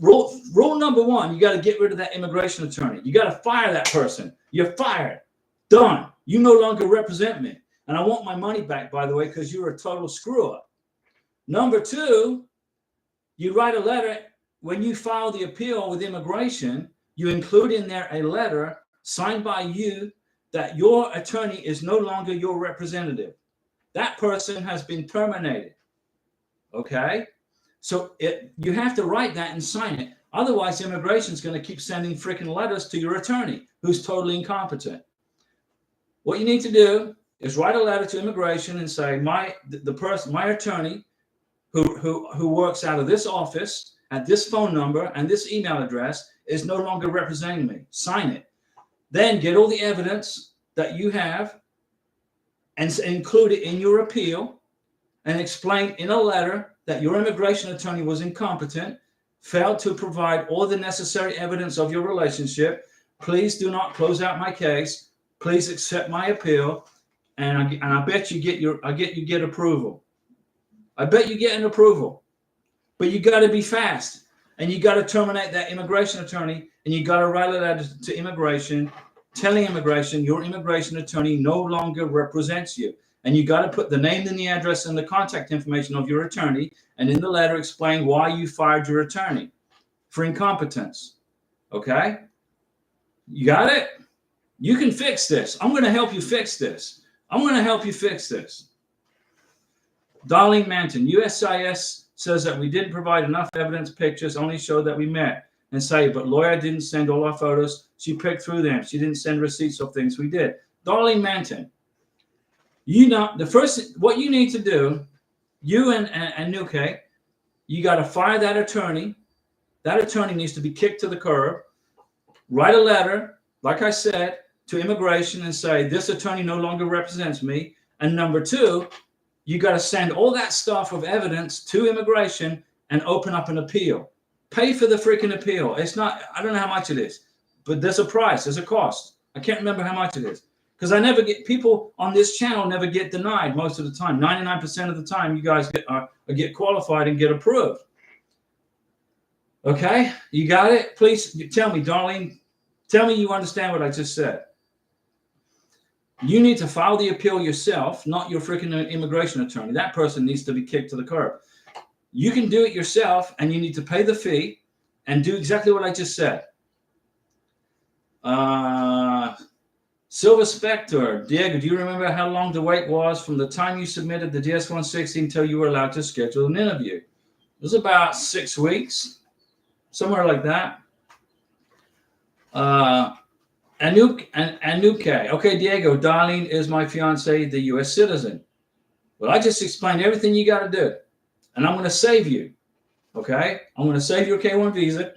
Rule number one, you got to get rid of that immigration attorney. You got to fire that person. You're fired. Done. You no longer represent me. And I want my money back, by the way, because you're a total screw up. Number two, you write a letter. When you file the appeal with immigration, you include in there a letter signed by you that your attorney is no longer your representative. That person has been terminated. Okay? So you have to write that and sign it. Otherwise, immigration is going to keep sending freaking letters to your attorney, who's totally incompetent. What you need to do is write a letter to immigration and say, my attorney who works out of this office at this phone number and this email address is no longer representing me. Sign it. Then get all the evidence that you have and include it in your appeal and explain in a letter that your immigration attorney was incompetent, failed to provide all the necessary evidence of your relationship. Please do not close out my case. Please accept my appeal, and I bet you get approval. I bet you get an approval, but you got to be fast, and you got to terminate that immigration attorney, and you got to write a letter to immigration, telling immigration your immigration attorney no longer represents you, and you got to put the name and the address and the contact information of your attorney, and in the letter explain why you fired your attorney for incompetence. Okay, you got it. You can fix this. I'm going to help you fix this. I'm going to help you fix this. Darlene Manton, USCIS says that we didn't provide enough evidence. Pictures only show that we met, and say, but lawyer didn't send all our photos. She picked through them. She didn't send receipts of things we did. Darlene Manton, what you need to do, you and Nuke, you got to fire that attorney. That attorney needs to be kicked to the curb. Write a letter, like I said, to immigration and say, this attorney no longer represents me. And number two, you got to send all that stuff of evidence to immigration and open up an appeal. Pay for the freaking appeal. It's not, I don't know how much it is, but there's a price, there's a cost. I can't remember how much it is, because I never get, people on this channel never get denied most of the time. 99% of the time, you guys get qualified and get approved. Okay, you got it? Please tell me, Darlene, tell me you understand what I just said. You need to file the appeal yourself, not your freaking immigration attorney. That person needs to be kicked to the curb. You can do it yourself, and you need to pay the fee and do exactly what I just said. Silver Spectre, Diego, do you remember how long the wait was from the time you submitted the DS-160 until you were allowed to schedule an interview? It was about 6 weeks, somewhere like that. Anuke. Okay, Diego, Darlene is my fiance, the U.S. citizen. Well, I just explained everything you got to do, and I'm going to save you. Okay, I'm going to save your K-1 visa,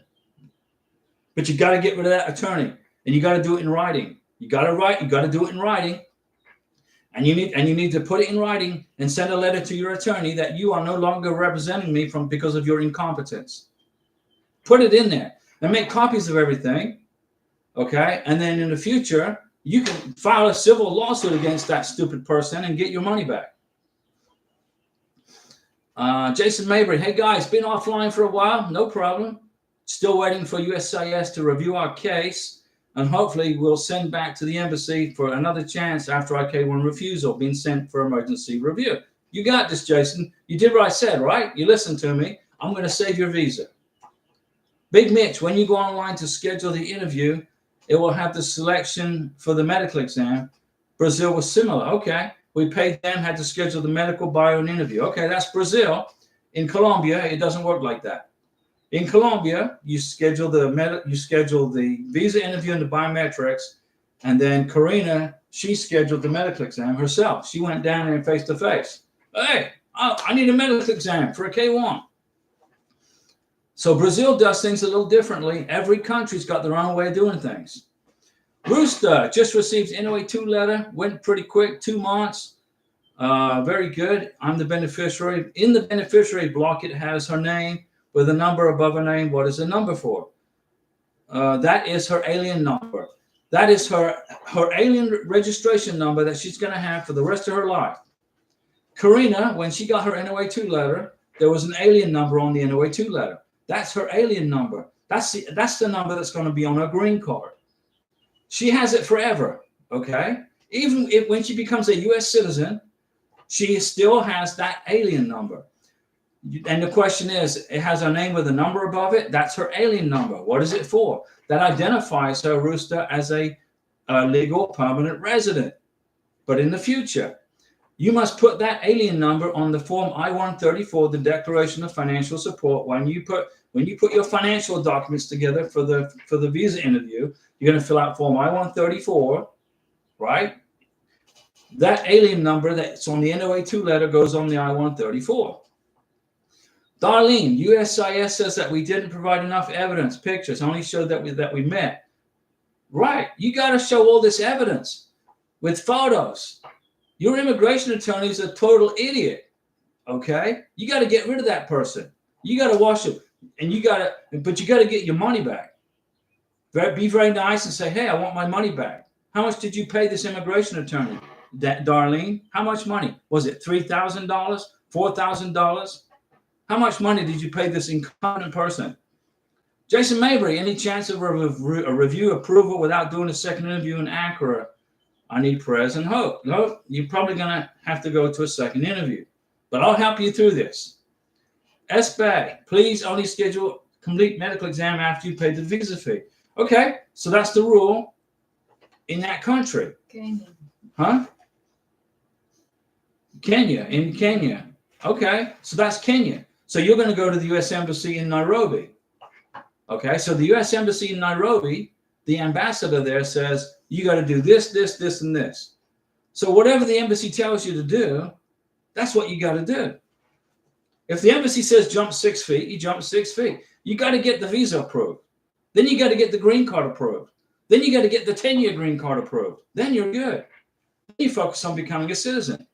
but you got to get rid of that attorney, and you got to do it in writing. You got to do it in writing, and you need to put it in writing and send a letter to your attorney that you are no longer representing me because of your incompetence. Put it in there and make copies of everything. Okay, and then in the future, you can file a civil lawsuit against that stupid person and get your money back. Jason Mabry, hey guys, been offline for a while, no problem. Still waiting for USCIS to review our case, and hopefully we'll send back to the embassy for another chance after our K-1 refusal being sent for emergency review. You got this, Jason. You did what I said, right? You listened to me. I'm going to save your visa. Big Mitch, when you go online to schedule the interview, it will have the selection for the medical exam. Brazil was similar. Okay. We paid them, had to schedule the medical, bio, and interview. Okay, that's Brazil. In Colombia, it doesn't work like that. In Colombia, you schedule the visa interview and the biometrics, and then Karina, she scheduled the medical exam herself. She went down there face to face. Hey, I need a medical exam for a K-1. So Brazil does things a little differently. Every country's got their own way of doing things. Rooster just received NOA2 letter. Went pretty quick, 2 months. Very good. I'm the beneficiary. In the beneficiary block, it has her name with a number above her name. What is the number for? That is her alien number. That is her alien registration number that she's going to have for the rest of her life. Karina, when she got her NOA2 letter, there was an alien number on the NOA2 letter. That's her alien number. That's the number that's going to be on her green card. She has it forever, okay? Even when she becomes a U.S. citizen, she still has that alien number. And the question is, it has her name with a number above it. That's her alien number. What is it for? That identifies her, Rooster, as a legal permanent resident. But in the future, you must put that alien number on the form I-134, the Declaration of Financial Support. When you put your financial documents together for the visa interview, you're going to fill out form I-134, right? That alien number that's on the NOA2 letter goes on the I-134. Darlene, USIS says that we didn't provide enough evidence, pictures, only showed that we met. Right, you got to show all this evidence with photos. Your immigration attorney is a total idiot, okay? You got to get rid of that person. You got to wash him, and but you got to get your money back. Be very nice and say, hey, I want my money back. How much did you pay this immigration attorney, Darlene? How much money? Was it $3,000, $4,000? How much money did you pay this incompetent person? Jason Mabry, any chance of a review approval without doing a second interview in Accra? I need prayers and hope. No, you're probably going to have to go to a second interview, but I'll help you through this. S-Bay, please only schedule complete medical exam after you pay the visa fee. Okay, so that's the rule in that country. Kenya. Huh? In Kenya. Okay, so that's Kenya. So you're going to go to the U.S. Embassy in Nairobi. Okay, so the U.S. Embassy in Nairobi, the ambassador there says, you got to do this, this, this, and this. So whatever the embassy tells you to do, that's what you got to do. If the embassy says jump 6 feet, you jump 6 feet. You got to get the visa approved. Then you got to get the green card approved. Then you got to get the 10-year green card approved. Then you're good. Then you focus on becoming a citizen.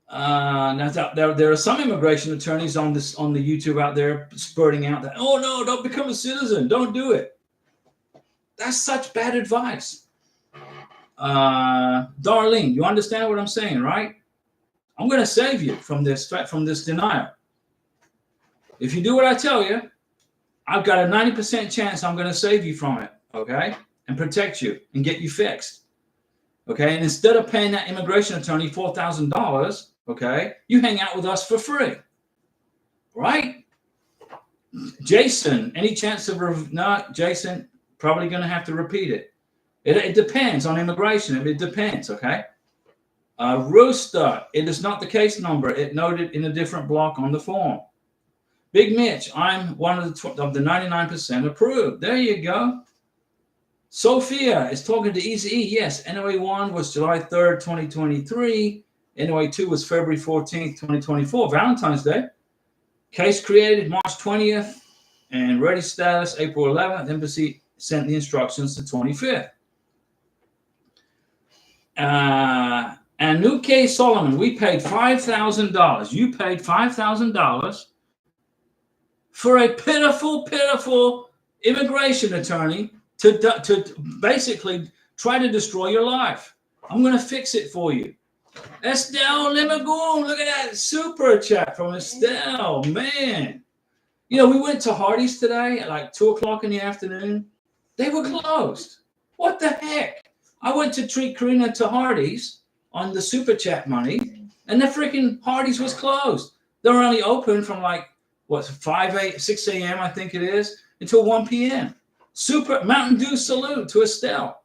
Now there are some immigration attorneys on the YouTube out there spurting out that, oh no, don't become a citizen, don't do it. That's such bad advice. Darlene, you understand what I'm saying, right? I'm going to save you from this denial. If you do what I tell you, I've got a 90% chance I'm going to save you from it, okay, and protect you and get you fixed, okay. And instead of paying that immigration attorney $4,000. Okay, you hang out with us for free, right? Jason, any chance of no? Jason, probably going to have to repeat it. It depends on immigration. It depends. Okay. Rooster, it is not the case number. It noted in a different block on the form. Big Mitch, I'm one of the 99% approved. There you go. Sophia is talking to Easy E. Yes, NOA1 was July 3rd, 2023. NOA2 was February 14th, 2024, Valentine's Day. Case created March 20th and ready status April 11th. Embassy sent the instructions the 25th. And New K. Solomon, we paid $5,000. You paid $5,000 for a pitiful immigration attorney to basically try to destroy your life. I'm going to fix it for you. Estelle Limagoon, look at that super chat from Estelle, man. You know, we went to Hardee's today at like 2 o'clock in the afternoon. They were closed. What the heck? I went to treat Karina to Hardee's on the super chat money, and the freaking Hardee's was closed. They were only open from like, 6 a.m., I think it is, until 1 p.m. Super Mountain Dew salute to Estelle.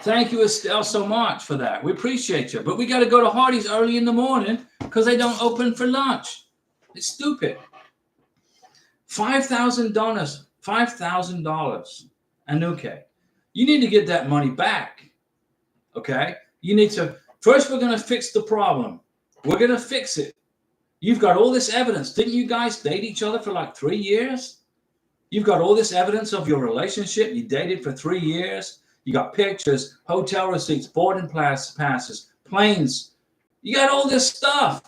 Thank you, Estelle, so much for that. We appreciate you. But we got to go to Hardee's early in the morning because they don't open for lunch. It's stupid. $5,000. $5,000. Anuke. You need to get that money back. Okay? You need to. First, we're going to fix the problem. We're going to fix it. You've got all this evidence. Didn't you guys date each other for like 3 years? You've got all this evidence of your relationship. You dated for 3 years. You got pictures, hotel receipts, boarding passes, planes. You got all this stuff.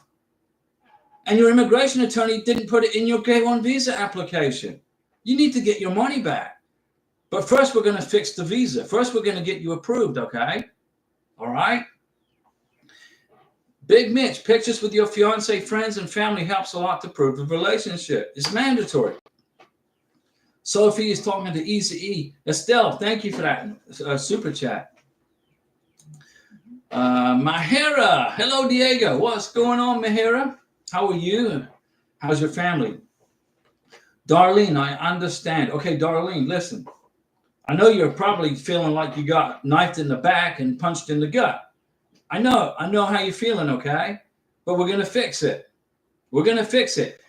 And your immigration attorney didn't put it in your K-1 visa application. You need to get your money back. But first, we're going to fix the visa. First, we're going to get you approved, okay? All right? Big Mitch, pictures with your fiance, friends, and family helps a lot to prove the relationship. It's mandatory. Sophie is talking to Easy E. Estelle, thank you for that super chat. Mahira, hello, Diego. What's going on, Mahira? How are you? How's your family? Darlene, I understand. Okay, Darlene, listen. I know you're probably feeling like you got knifed in the back and punched in the gut. I know how you're feeling, okay? But we're going to fix it. We're going to fix it.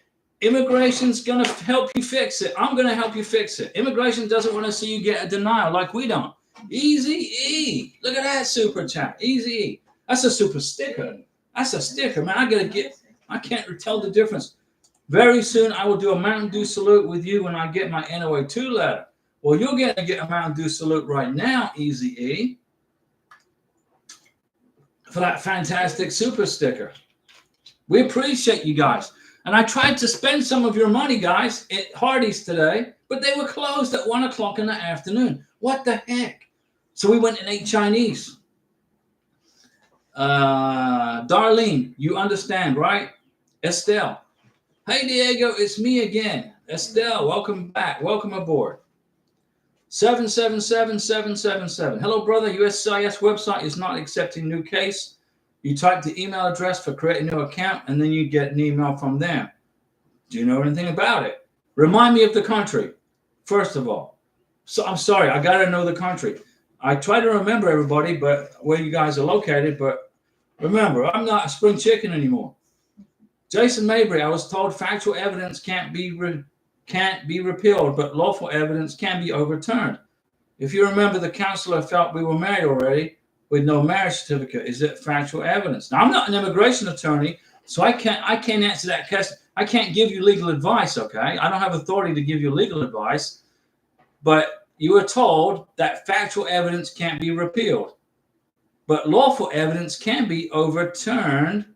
Immigration's going to help you fix it. I'm going to help you fix it. Immigration doesn't want to see you get a denial like we don't. Easy E. Look at that super chat. Easy E. That's a super sticker. That's a sticker, man. I can't tell the difference. Very soon, I will do a Mountain Dew salute with you when I get my NOA2 letter. Well, you're going to get a Mountain Dew salute right now, Easy E, for that fantastic super sticker. We appreciate you guys. And I tried to spend some of your money, guys, at Hardee's today, but they were closed at 1 o'clock in the afternoon. What the heck? So we went and ate Chinese. Darlene, you understand, right? Estelle. Hey, Diego, it's me again. Estelle, welcome back. Welcome aboard. 777777. Hello, brother. USCIS website is not accepting new case. You type the email address for create a new account, and then you get an email from them. Do you know anything about it? Remind me of the country, first of all. So I'm sorry, I got to know the country. I try to remember everybody, but where you guys are located. But remember, I'm not a spring chicken anymore. Jason Mabry, I was told factual evidence can't be repealed, but lawful evidence can be overturned. If you remember, the counselor felt we were married already with no marriage certificate. Is it factual evidence? Now, I'm not an immigration attorney, so I can't answer that question. I can't give you legal advice, okay? I don't have authority to give you legal advice, but you were told that factual evidence can't be repealed, but lawful evidence can be overturned.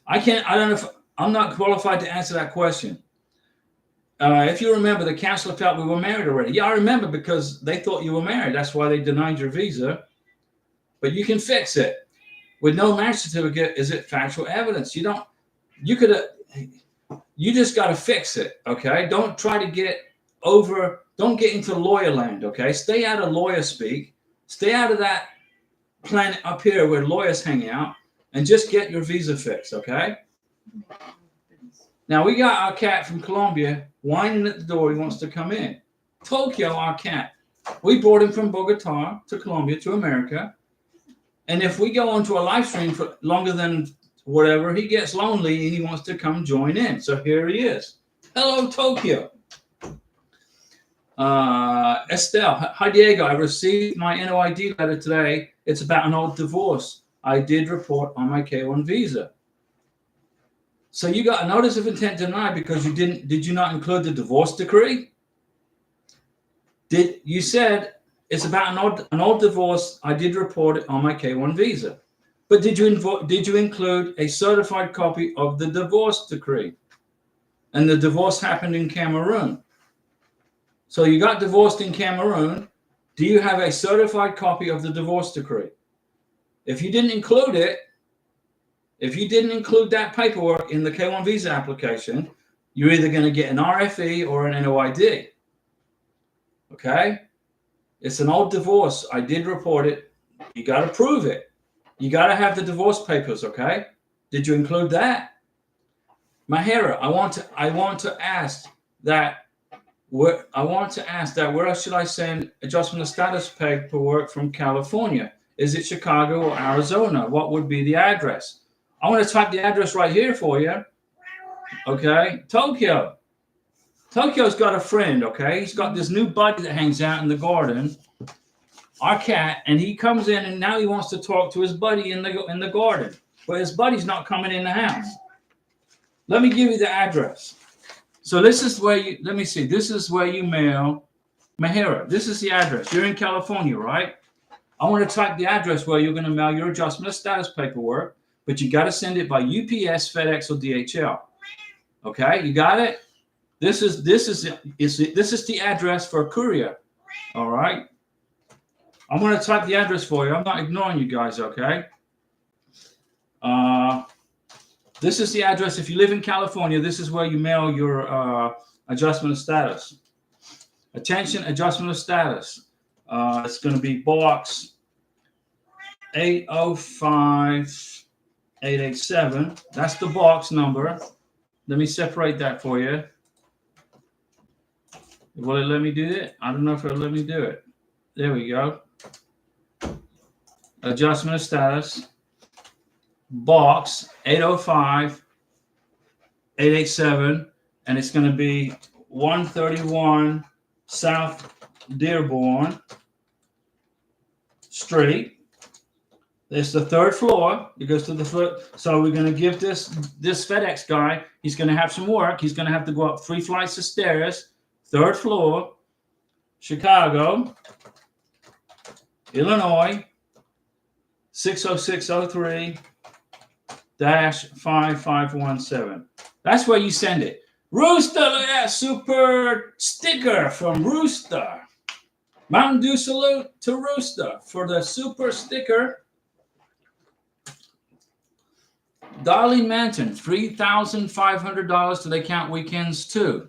I don't know if I'm not qualified to answer that question. If you remember, the counselor felt we were married already. Yeah, I remember, because they thought you were married. That's why they denied your visa. But you can fix it. With no marriage certificate, is it factual evidence? You just got to fix it, okay? Don't try to don't get into lawyer land, okay? Stay out of lawyer speak. Stay out of that planet up here where lawyers hang out, and just get your visa fixed, okay? Now, we got our cat from Colombia whining at the door. He wants to come in. Tokyo, our cat. We brought him from Bogota to Colombia to America. And if we go onto a live stream for longer than whatever, he gets lonely and he wants to come join in. So here he is. Hello, Tokyo. Estelle. Hi, Diego. I received my NOID letter today. It's about an old divorce. I did report on my K1 visa. So you got a notice of intent denied because did you not include the divorce decree? You said it's about an old divorce. I did report it on my K1 visa. But did you include a certified copy of the divorce decree? And the divorce happened in Cameroon. So you got divorced in Cameroon. Do you have a certified copy of the divorce decree? If you didn't include it, if you didn't include that paperwork in the K1 visa application, you're either going to get an RFE or an NOID. Okay? It's an old divorce. I did report it. You got to prove it. You got to have the divorce papers, okay? Did you include that? Mahira, I want to ask that where should I send adjustment of status paperwork from California? Is it Chicago or Arizona? What would be the address? I want to type the address right here for you. Okay, Tokyo. Tokyo's got a friend, okay? He's got this new buddy that hangs out in the garden, our cat, and he comes in and now he wants to talk to his buddy in the garden, but his buddy's not coming in the house. Let me give you the address. So this is where this is where you mail Mahira. This is the address. You're in California, right? I want to type the address where you're going to mail your adjustment of status paperwork, but you got to send it by UPS, FedEx, or DHL. Okay, you got it? This is the address for a courier. All right. I'm going to type the address for you. I'm not ignoring you guys, okay? This is the address. If you live in California, this is where you mail your adjustment of status. Attention, adjustment of status. It's going to be box 805887. That's the box number. Let me separate that for you. Will it let me do it? I don't know if it'll let me do it. There we go. Adjustment of status. Box 805887. And it's going to be 131 South Dearborn Street. It's the 3rd floor. It goes to the foot. So we're going to give this FedEx guy, he's going to have some work. He's going to have to go up 3 flights of stairs, 3rd floor, Chicago, Illinois, 60603-5517. That's where you send it. Rooster, look at that super sticker from Rooster. Mountain Dew salute to Rooster for the super sticker. Darlene Manton, $3,500. Do they count weekends too?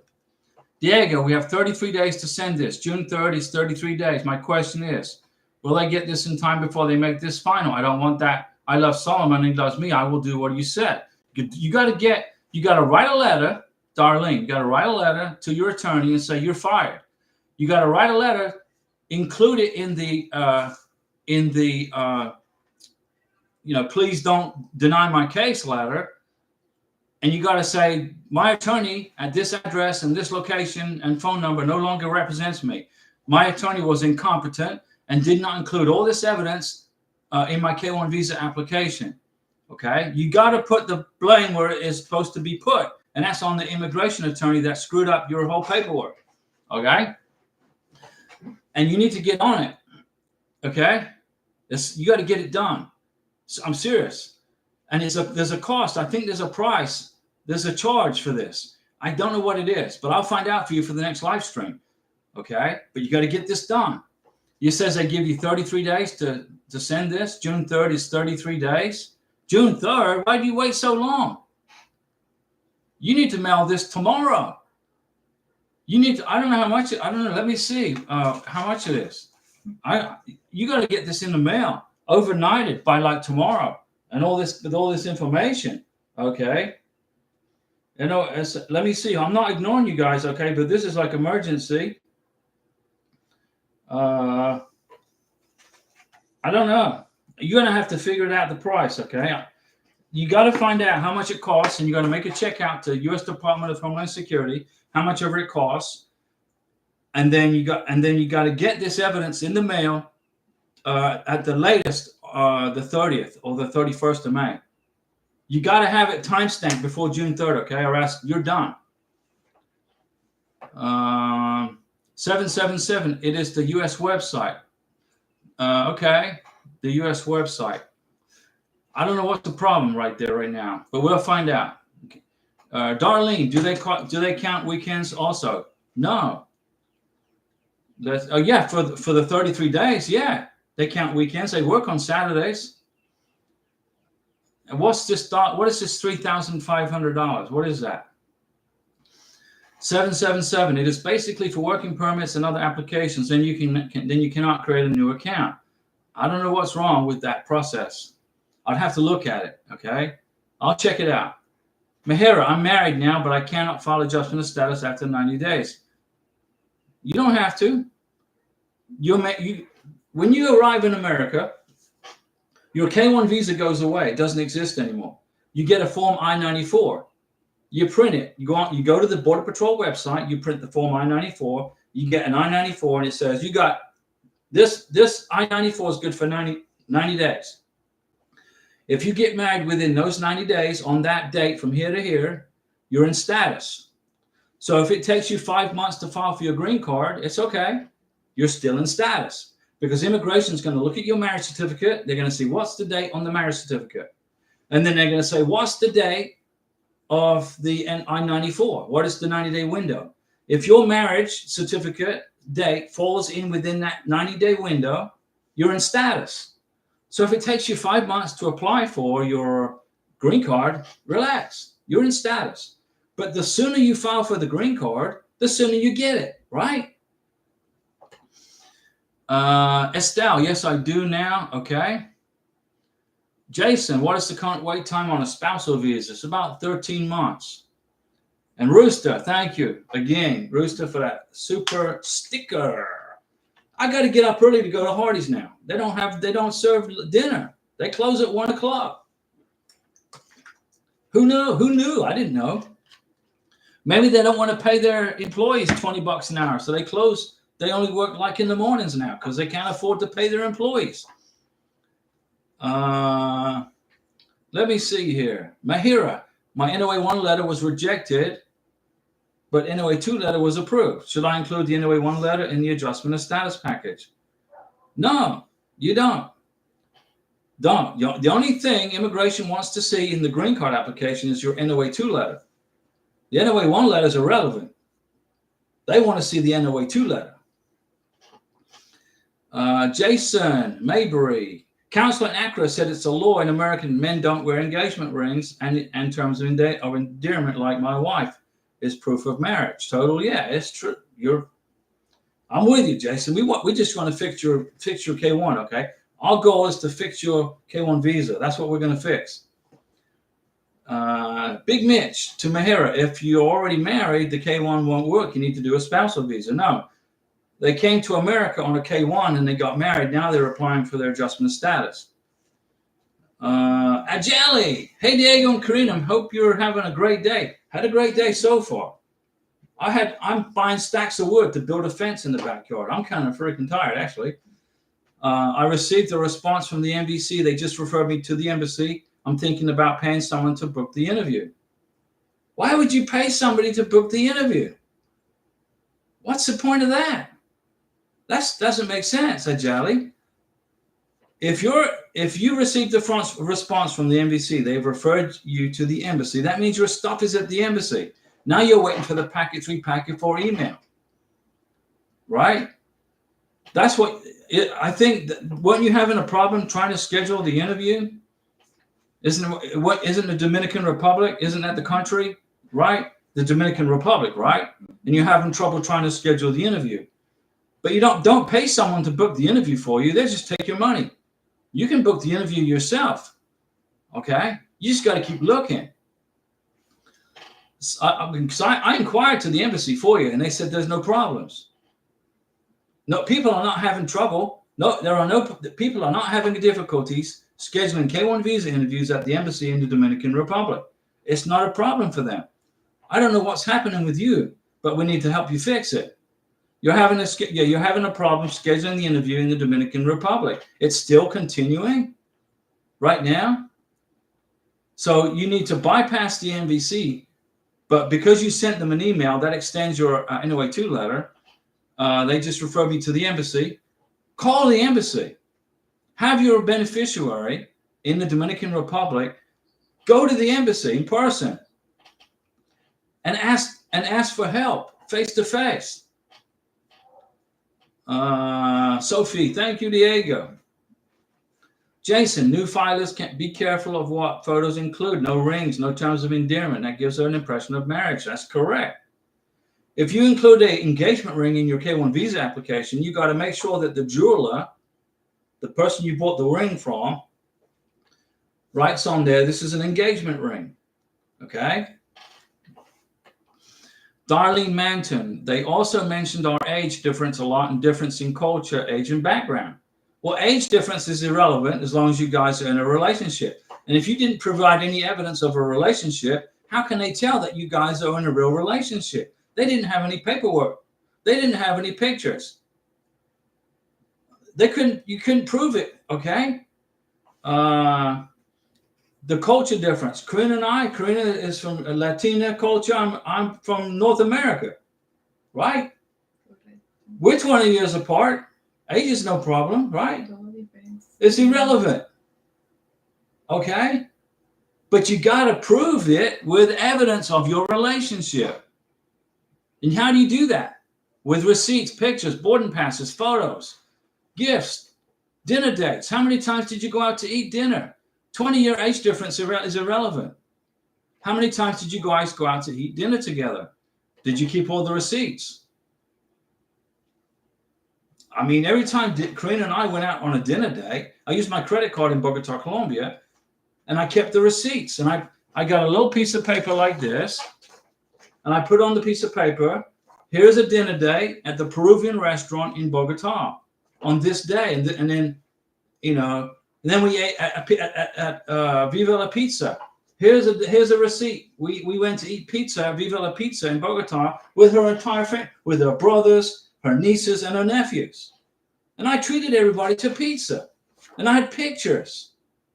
Diego, we have 33 days to send this. June 3rd is 33 days. My question is, will they get this in time before they make this final? I don't want that. I love Solomon, he loves me. I will do what you said. You got to write a letter, Darlene. You got to write a letter to your attorney and say you're fired. You got to write a letter, include it in the please don't deny my case letter. And you got to say, my attorney at this address and this location and phone number no longer represents me. My attorney was incompetent and did not include all this evidence in my K-1 visa application. Okay? You got to put the blame where it is supposed to be put. And that's on the immigration attorney that screwed up your whole paperwork. Okay? And you need to get on it. Okay? You got to get it done. So I'm serious. And there's a cost. I think there's a price. There's a charge for this. I don't know what it is, but I'll find out for you for the next live stream. Okay? But you got to get this done. It says they give you 33 days to send this. June 3rd is 33 days. June 3rd? Why do you wait so long? You need to mail this tomorrow. You need to, I don't know how much, I don't know. Let me see how much it is. You got to get this in the mail, overnighted by like tomorrow, and all this with all this information. Okay. You know, let me see. I'm not ignoring you guys, okay, but this is like emergency. I don't know. You're gonna have to figure it out the price, okay? You got to find out how much it costs, and you got to make a check out to U.S. Department of Homeland Security, how much ever it costs, and then you got to get this evidence in the mail at the latest the 30th or the 31st of May. You got to have it timestamped before June 3rd, okay? Or else you're done. 777. It is the U.S. website. Okay, the U.S. website. I don't know what's the problem right there right now, but we'll find out. Darlene, do they count weekends also? No. That's yeah, for the 33 days, yeah, they count weekends. They work on Saturdays. And what's this? What is this $3,500? What is that? 777. It is basically for working permits and other applications. Then you cannot create a new account. I don't know what's wrong with that process. I'd have to look at it. Okay, I'll check it out. Mahira, I'm married now, but I cannot file adjustment of status after 90 days. You don't have to. When you arrive in America, your K-1 visa goes away. It doesn't exist anymore. You get a form I-94. You print it. You go to the Border Patrol website. You print the form I-94. You get an I-94, and it says you got this I-94 is good for 90 days. If you get married within those 90 days on that date from here to here, you're in status. So if it takes you 5 months to file for your green card, it's okay. You're still in status because immigration is going to look at your marriage certificate. They're going to see what's the date on the marriage certificate. And then they're going to say, what's the date of the I-94? What is the 90-day window? If your marriage certificate date falls in within that 90-day window, you're in status. So if it takes you 5 months to apply for your green card, relax. You're in status. But the sooner you file for the green card, the sooner you get it, right? Estelle, yes, I do now. Okay. Jason, what is the current wait time on a spousal visa? It's about 13 months. And Rooster, thank you again, Rooster, for that super sticker. I got to get up early to go to Hardee's now. They don't serve dinner. They close at 1 o'clock. Who knew? Who knew? I didn't know. Maybe they don't want to pay their employees $20 an hour, so they close they only work like in the mornings now because they can't afford to pay their employees. Let me see here. Mahira, my NOA 1 letter was rejected, but NOA 2 letter was approved. Should I include the NOA 1 letter in the adjustment of status package? No, you don't. The only thing immigration wants to see in the green card application is your NOA 2 letter. The NOA 1 letter is irrelevant. They want to see the NOA 2 letter. Jason Maybury, Counselor in Accra said it's a law in America men don't wear engagement rings and terms of endearment like my wife is proof of marriage. Totally, yeah, it's true. I'm with you, Jason. We just want to fix your K1, okay? Our goal is to fix your K1 visa. That's what we're going to fix. Big Mitch to Mahira, if you're already married, the K1 won't work. You need to do a spousal visa. No, they came to America on a K1 and they got married. Now they're applying for their adjustment of status. Ajali, hey Diego and Karina, hope you're having a great day. Had a great day so far. I'm buying stacks of wood to build a fence in the backyard. I'm kind of freaking tired, actually. I received a response from the NBC. They just referred me to the embassy. I'm thinking about paying someone to book the interview. Why would you pay somebody to book the interview? What's the point of that? That doesn't make sense, Ajali. If you received a response from the NBC, they've referred you to the embassy. That means your stuff is at the embassy. Now you're waiting for the packet 3, packet 4 email, right? That's what I think. Weren't you having a problem trying to schedule the interview? Isn't the Dominican Republic? Isn't that the country, right? The Dominican Republic, right? And you're having trouble trying to schedule the interview, but you don't pay someone to book the interview for you. They just take your money. You can book the interview yourself, okay? You just got to keep looking. I inquired to the embassy for you, and they said there's no problems. No, people are not having trouble. No, people are not having difficulties scheduling K1 visa interviews at the embassy in the Dominican Republic. It's not a problem for them. I don't know what's happening with you, but we need to help you fix it. You're having a problem scheduling the interview in the Dominican Republic. It's still continuing right now. So you need to bypass the NBC, but because you sent them an email, that extends your NOA 2 letter. They just refer me to the embassy. Call the embassy. Have your beneficiary in the Dominican Republic go to the embassy in person and ask for help face to face. Sophie, thank you, Diego. Jason, new filers can be careful of what photos include. No rings, no terms of endearment. That gives her an impression of marriage. That's correct. If you include an engagement ring in your K1 visa application, you got to make sure that the jeweler, the person you bought the ring from, writes on there, this is an engagement ring. Okay? Darlene Manton, they also mentioned our age difference a lot and difference in culture, age, and background. Well, age difference is irrelevant as long as you guys are in a relationship. And if you didn't provide any evidence of a relationship, how can they tell that you guys are in a real relationship? They didn't have any paperwork. They didn't have any pictures. You couldn't prove it, okay? The culture difference. Karina is from a Latina culture. I'm from North America, right? Okay. We're 20 years apart. Age is no problem, right? It's irrelevant, okay? But you got to prove it with evidence of your relationship. And how do you do that? With receipts, pictures, boarding passes, photos, gifts, dinner dates. How many times did you go out to eat dinner? 20-year age difference is irrelevant. How many times did you guys go out to eat dinner together? Did you keep all the receipts? I mean, every time Karina and I went out on a dinner date, I used my credit card in Bogota, Colombia, and I kept the receipts. And I got a little piece of paper like this, and I put on the piece of paper, here's a dinner date at the Peruvian restaurant in Bogota on this day. And then, you know, and then we ate at Viva La Pizza. Here's a receipt. We went to eat pizza at Viva La Pizza in Bogota with her entire family, with her brothers, her nieces, and her nephews. And I treated everybody to pizza. And I had pictures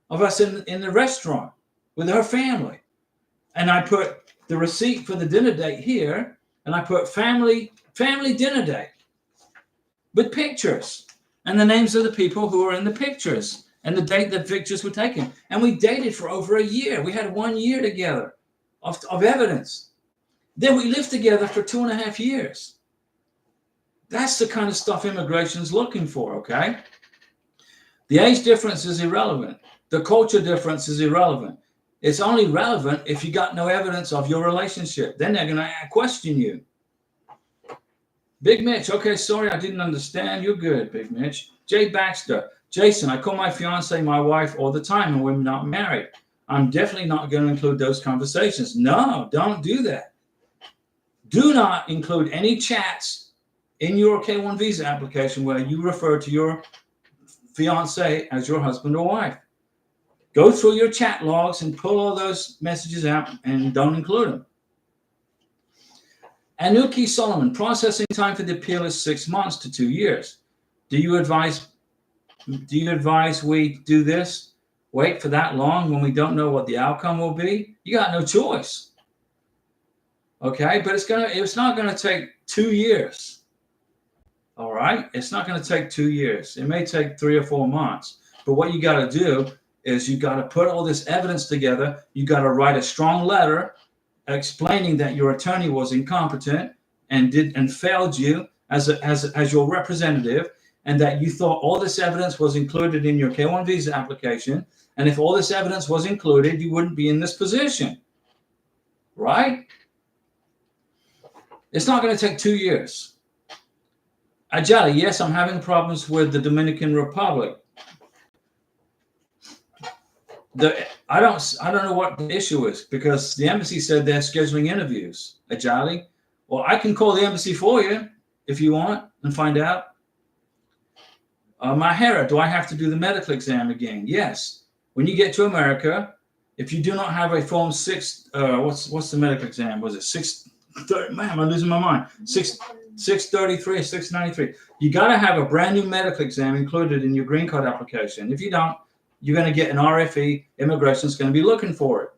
of us in the restaurant with her family. And I put the receipt for the dinner date here, and I put family dinner date with pictures and the names of the people who were in the pictures and the date that pictures were taken. And we dated for over a year. We had 1 year together of evidence. Then we lived together for 2.5 years. That's the kind of stuff immigration's looking for, okay? The age difference is irrelevant. The culture difference is irrelevant. It's only relevant if you got no evidence of your relationship. Then they're going to question you. Big Mitch, okay, sorry, I didn't understand. You're good, Big Mitch. Jay Baxter, Jason, I call my fiance my wife all the time and we're not married. I'm definitely not going to include those conversations. No, don't do that. Do not include any chats in your K-1 visa application where you refer to your fiance as your husband or wife. Go through your chat logs and pull all those messages out and don't include them. Anuki Solomon, processing time for the appeal is 6 months to 2 years. Do you advise we do this? Wait for that long when we don't know what the outcome will be? You got no choice. Okay, but it's not gonna take 2 years. All right, it's not gonna take 2 years. It may take 3 or 4 months. But what you got to do is you got to put all this evidence together. You got to write a strong letter explaining that your attorney was incompetent and failed you as your representative, and that you thought all this evidence was included in your K-1 visa application. And if all this evidence was included, you wouldn't be in this position, right? It's not going to take 2 years. Ajali, yes, I'm having problems with the Dominican Republic. I don't know what the issue is, because the embassy said they're scheduling interviews. Ajali, well, I can call the embassy for you if you want and find out. Mahara, do I have to do the medical exam again? Yes. When you get to America, if you do not have a form 6, what's the medical exam? Was it 630? Man, I'm losing my mind. 633, 693. You got to have a brand new medical exam included in your green card application. If you don't, you're going to get an RFE. Immigration's going to be looking for it.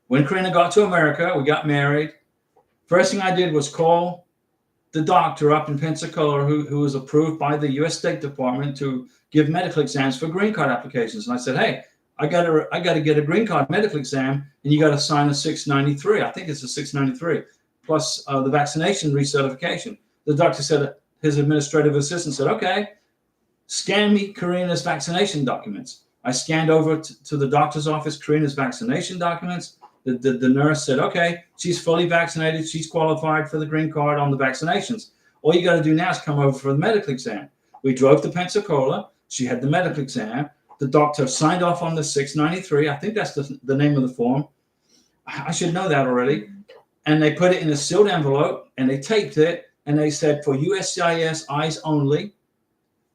When Karina got to America, we got married. First thing I did was call the doctor up in Pensacola who was approved by the U.S. State Department to give medical exams for green card applications. And I said, hey, I got to get a green card medical exam, and you got to sign a 693. I think it's a 693 plus the vaccination recertification. The doctor said, his administrative assistant said, okay, scan me Karina's vaccination documents. I scanned over to the doctor's office Karina's vaccination documents. The nurse said, okay, she's fully vaccinated. She's qualified for the green card on the vaccinations. All you got to do now is come over for the medical exam. We drove to Pensacola. She had the medical exam. The doctor signed off on the 693. I think that's the name of the form. I should know that already. And they put it in a sealed envelope, and they taped it, and they said, for USCIS eyes only.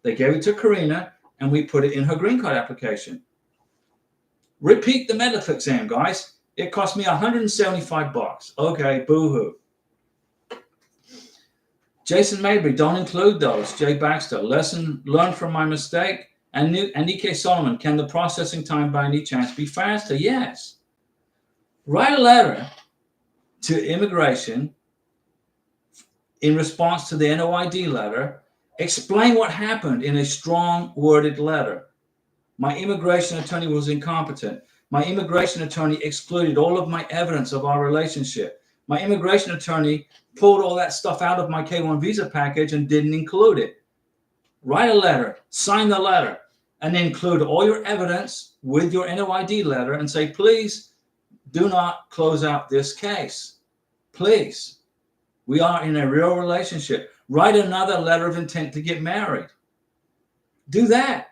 They gave it to Karina, and we put it in her green card application. Repeat the medical exam, guys. It cost me $175. Okay, boo-hoo. Jason Mabry, don't include those. Jay Baxter, learn from my mistake. And E.K. Solomon, can the processing time by any chance be faster? Yes. Write a letter to immigration in response to the NOID letter. Explain what happened in a strong worded letter. My immigration attorney was incompetent. My immigration attorney excluded all of my evidence of our relationship. My immigration attorney pulled all that stuff out of my K-1 visa package and didn't include it. Write a letter, sign the letter, and include all your evidence with your NOID letter and say, please do not close out this case. Please. We are in a real relationship. Write another letter of intent to get married. Do that.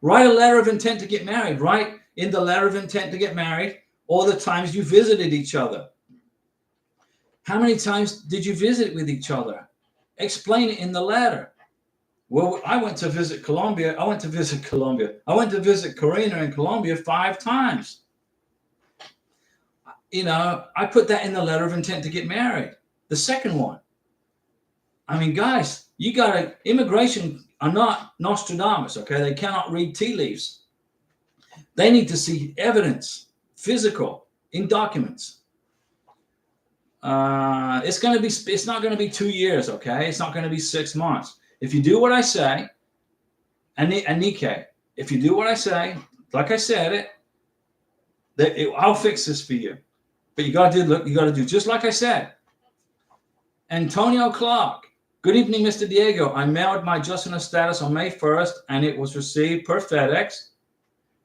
Write a letter of intent to get married. Write in the letter of intent to get married all the times you visited each other. How many times did you visit with each other? Explain it in the letter. Well, I went to visit Colombia. I went to visit Karina in Colombia 5 times. You know, I put that in the letter of intent to get married. The second one. I mean, guys, You got to, immigration are not Nostradamus, okay? They cannot read tea leaves. They need to see evidence, physical, in documents. It's not going to be 2 years, okay? It's not going to be 6 months. If you do what I say, and Nikkei, if you do what I say, like I said I'll fix this for you. But you got to do just like I said. Antonio Clark. Good evening, Mr. Diego. I mailed my adjustment of status on May 1st, and it was received per FedEx.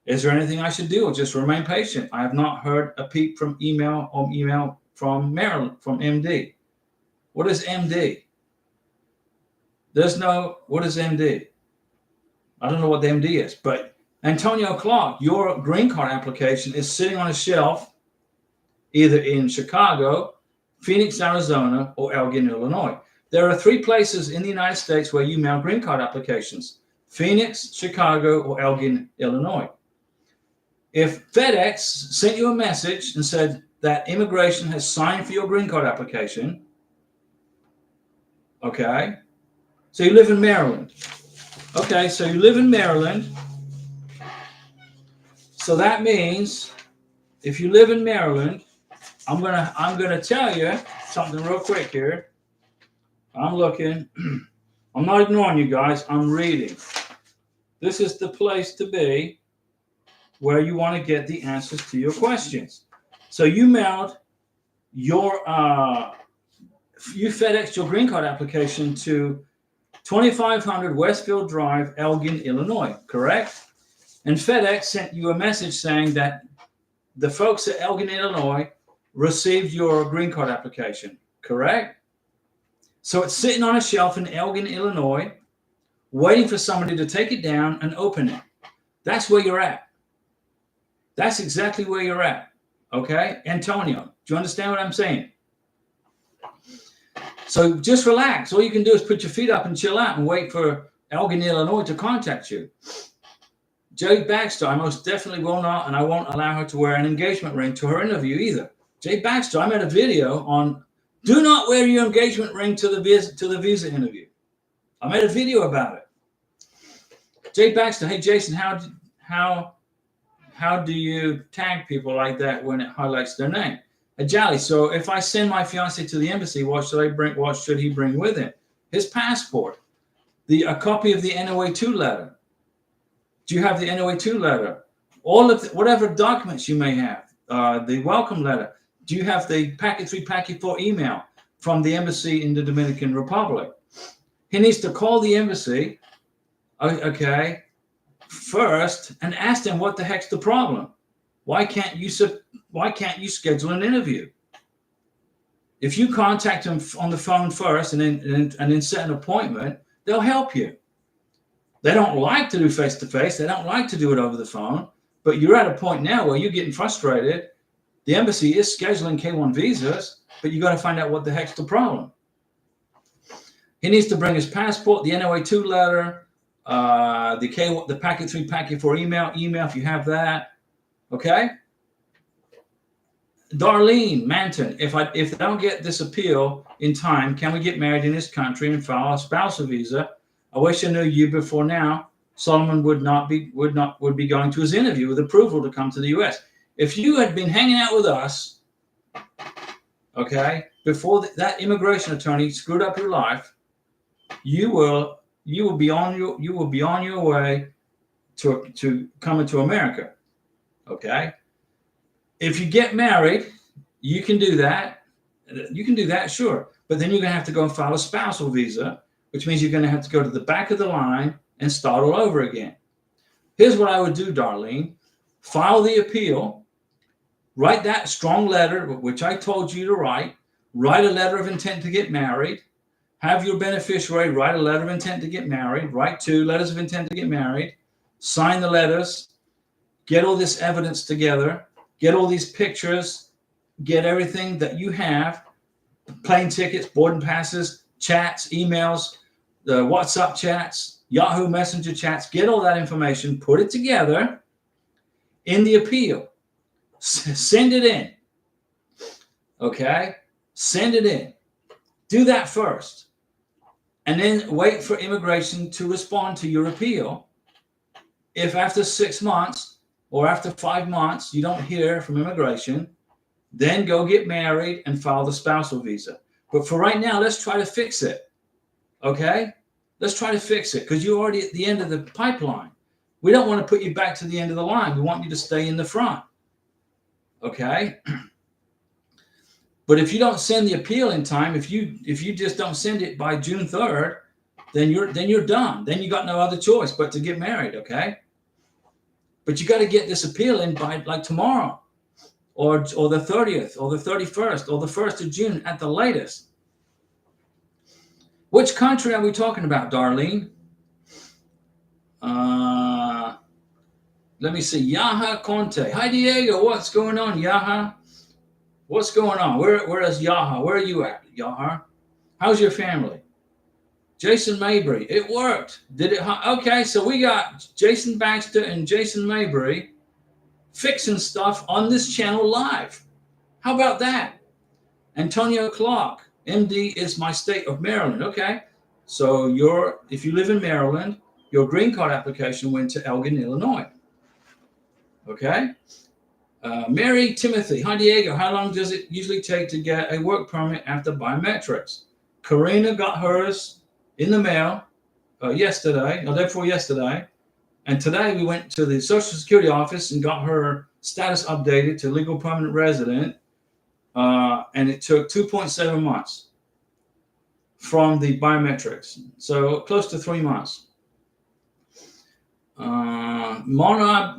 Is there anything I should do, or just remain patient? I have not heard a peep from email from Maryland, from MD. What is MD? What is MD? I don't know what the MD is, but Antonio Clark, your green card application is sitting on a shelf either in Chicago, Phoenix, Arizona, or Elgin, Illinois. There are 3 places in the United States where you mail green card applications: Phoenix, Chicago, or Elgin, Illinois. If FedEx sent you a message and said that immigration has signed for your green card application, okay, so you live in Maryland. Okay, so you live in Maryland. So that means if you live in Maryland, I'm gonna tell you something real quick here. I'm looking. I'm not ignoring you guys. I'm reading. This is the place to be where you want to get the answers to your questions. So you mailed you FedExed your green card application to 2500 Westfield Drive, Elgin, Illinois, correct? And FedEx sent you a message saying that the folks at Elgin, Illinois received your green card application, correct? So it's sitting on a shelf in Elgin, Illinois, waiting for somebody to take it down and open it. That's where you're at. That's exactly where you're at, okay? Antonio, do you understand what I'm saying? So just relax. All you can do is put your feet up and chill out and wait for Elgin, Illinois to contact you. Jay Baxter, I most definitely will not, and I won't allow her to wear an engagement ring to her interview either. Jay Baxter, I made a video on do not wear your engagement ring to the visa interview. I made a video about it. Jay Baxter, hey Jason, how do you tag people like that when it highlights their name? Ajali, so if I send my fiance to the embassy, what should he bring with him? His passport, a copy of the NOA2 letter. Do you have the NOA2 letter? All of whatever documents you may have, the welcome letter. Do you have the packet 3, packet 4 email from the embassy in the Dominican Republic? He needs to call the embassy, okay, first, and ask them what the heck's the problem. Why can't you schedule an interview? If you contact them on the phone first and then set an appointment, they'll help you. They don't like to do face-to-face. They don't like to do it over the phone. But you're at a point now where you're getting frustrated. The embassy is scheduling K1 visas, but you got to find out what the heck's the problem. He needs to bring his passport, the NOA2 letter, the packet 3, packet 4 email if you have that. Okay? Darlene Manton, if I don't get this appeal in time, can we get married in this country and file a spousal visa? I wish I knew you before now. Solomon would be going to his interview with approval to come to the U.S. If you had been hanging out with us, okay, before that immigration attorney screwed up your life, you will be on your way to coming to America. Okay. If you get married, you can do that. You can do that, sure. But then you're going to have to go and file a spousal visa, which means you're going to have to go to the back of the line and start all over again. Here's what I would do, Darlene. File the appeal. Write that strong letter, which I told you to write. Write a letter of intent to get married. Have your beneficiary write a letter of intent to get married. Write 2 letters of intent to get married. Sign the letters. Get all this evidence together. Get all these pictures. Get everything that you have. Plane tickets, boarding passes, chats, emails, the WhatsApp chats, Yahoo Messenger chats. Get all that information. Put it together in the appeal. Send it in. Okay? Send it in. Do that first. and then wait for immigration to respond to your appeal. If after 6 months or after 5 months you don't hear from immigration, then go get married and file the spousal visa. But for right now, let's try to fix it. Okay? Let's try to fix it because you're already at the end of the pipeline. We don't want to put you back to the end of the line. We want you to stay in the front. Okay? But if you don't send the appeal in time, if you just don't send it by June 3rd, then you're done. Then you got no other choice but to get married, okay? But you got to get this appeal in by like tomorrow, or the 30th, or the 31st, or the 1st of June at the latest. Which country are we talking about, Darlene? Let me see. Yaha Conte. Hi, Diego. What's going on, Yaha? What's going on? Where is Yaha? Where are you at, Yaha? How's your family? Jason Mabry. It worked. Did it? Okay, so we got Jason Baxter and Jason Mabry fixing stuff on this channel live. How about that? Antonio Clark, MD is my state of Maryland. Okay, so if you live in Maryland, your green card application went to Elgin, Illinois. Okay. Mary Timothy, hi Diego, how long does it usually take to get a work permit after biometrics? Karina got hers in the mail yesterday, or day before yesterday, and today we went to the Social Security office and got her status updated to legal permanent resident, and it took 2.7 months from the biometrics, so close to 3 months. Mona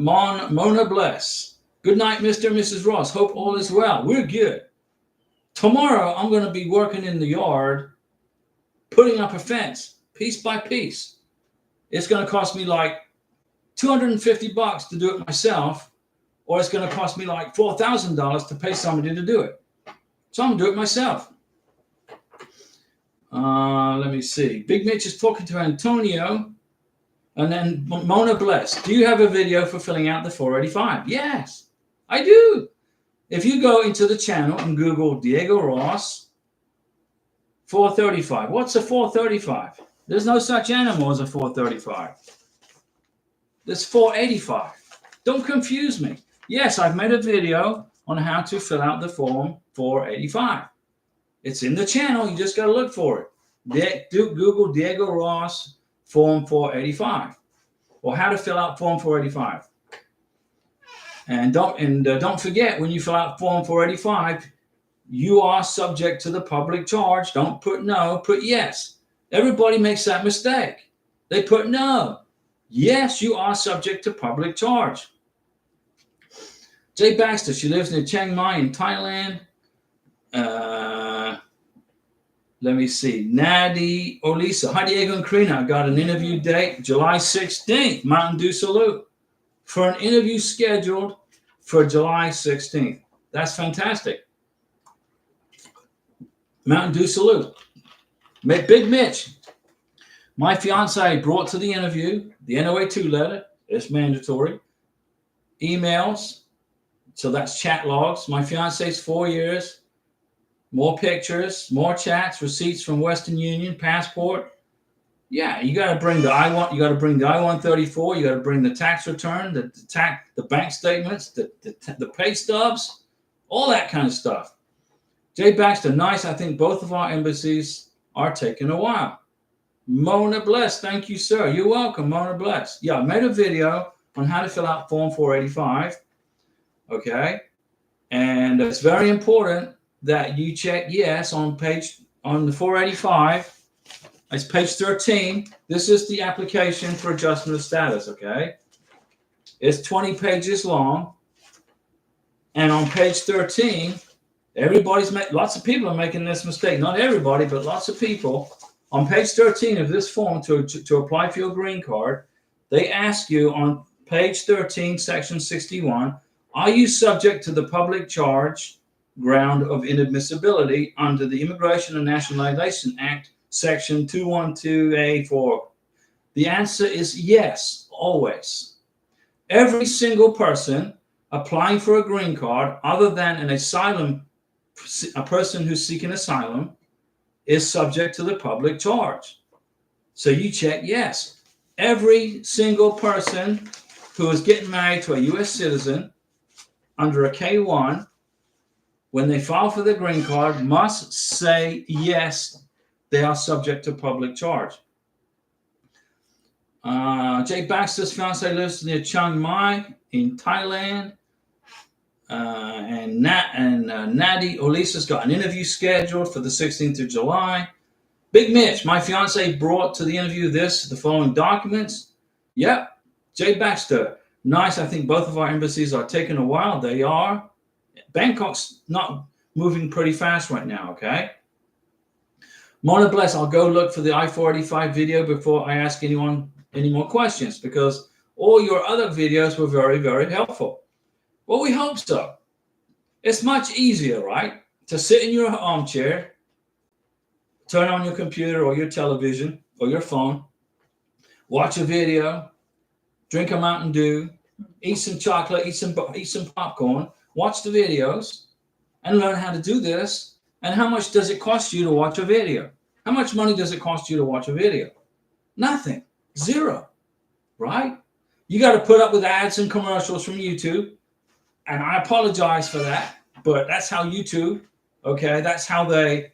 Bless. Good night, Mr. and Mrs. Ross. Hope all is well. We're good. Tomorrow, I'm going to be working in the yard, putting up a fence, piece by piece. It's going to cost me like $250 to do it myself, or it's going to cost me like $4,000 to pay somebody to do it. So I'm going to do it myself. Let me see. Big Mitch is talking to Antonio. And then Mona Bless. Do you have a video for filling out the 485? Yes. I do. If you go into the channel and Google Diego Ross 435, what's a 435? There's no such animal as a 435. There's 485. Don't confuse me. Yes, I've made a video on how to fill out the form 485. It's in the channel. You just got to look for it. Google Diego Ross form 485, or how to fill out form 485. And don't forget, when you fill out form 485, you are subject to the public charge. Don't put no, put yes. Everybody makes that mistake. They put no. Yes, you are subject to public charge. Jay Baxter, she lives near Chiang Mai in Thailand. Let me see. Nadi Olisa. Hi, Diego and Karina. I got an interview date, July 16th. Mountain Dew Salute. For an interview scheduled for July 16th. That's fantastic. Mountain Dew Salute. Big Mitch. My fiance brought to the interview the NOA2 letter. It's mandatory. Emails. So that's chat logs. My fiance's 4 years. More pictures, more chats, receipts from Western Union, passport. Yeah, you got to bring the I-1. You got to bring the I-134. You got to bring the tax return, the bank statements, the pay stubs, all that kind of stuff. Jay Baxter, nice. I think both of our embassies are taking a while. Mona Bless, thank you, sir. You're welcome, Mona Bless. Yeah, I made a video on how to fill out Form 485. Okay, and it's very important that you check yes on the 485. It's page 13. This is the application for adjustment of status, okay? It's 20 pages long. And on page 13, lots of people are making this mistake. Not everybody, but lots of people. On page 13 of this form to apply for your green card, they ask you on page 13, section 61, are you subject to the public charge ground of inadmissibility under the Immigration and Nationalization Act, section 212A4? The answer is yes, always. Every single person applying for a green card, other than a person who's seeking asylum, is subject to the public charge. So you check yes. Every single person who is getting married to a U.S. citizen under a K-1, when they file for their green card, must say yes, they are subject to public charge. Jay Baxter's fiance lives near Chiang Mai in Thailand. And Nadi Olisa's got an interview scheduled for the 16th of July. Big Mitch, my fiance brought to the interview the following documents. Yep, Jay Baxter. Nice. I think both of our embassies are taking a while. They are. Bangkok's not moving pretty fast right now, okay? Mona Bless, I'll go look for the I-485 video before I ask anyone any more questions because all your other videos were very, very helpful. Well, we hope so. It's much easier, right? To sit in your armchair, turn on your computer or your television or your phone, watch a video, drink a Mountain Dew, eat some chocolate, eat some popcorn, watch the videos, and learn how to do this. And how much does it cost you to watch a video? How much money does it cost you to watch a video? Nothing. Zero. Right? You got to put up with ads and commercials from YouTube. And I apologize for that, but that's how YouTube, okay, that's how they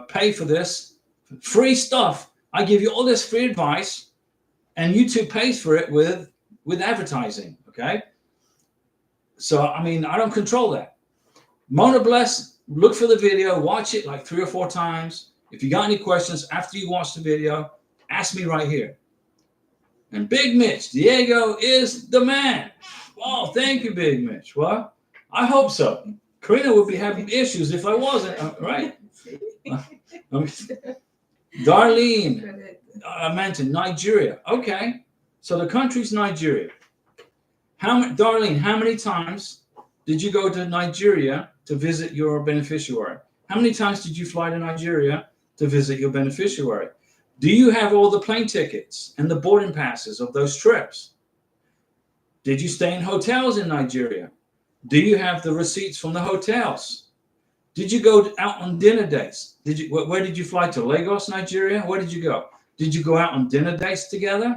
pay for this. Free stuff. I give you all this free advice, and YouTube pays for it with advertising, okay? So, I mean, I don't control that. Mona Bless, look for the video, watch it like 3 or 4 times. If you got any questions after you watch the video, ask me right here. And Big Mitch, Diego is the man. Oh, thank you, Big Mitch. Well, I hope so. Karina would be having issues if I wasn't, right? Darlene, I mentioned Nigeria. Okay, so the country's Nigeria. Darlene, how many times did you go to Nigeria to visit your beneficiary? How many times did you fly to Nigeria to visit your beneficiary? Do you have all the plane tickets and the boarding passes of those trips? Did you stay in hotels in Nigeria? Do you have the receipts from the hotels? Did you go out on dinner dates? Where did you fly to? Lagos, Nigeria? Where did you go? Did you go out on dinner dates together?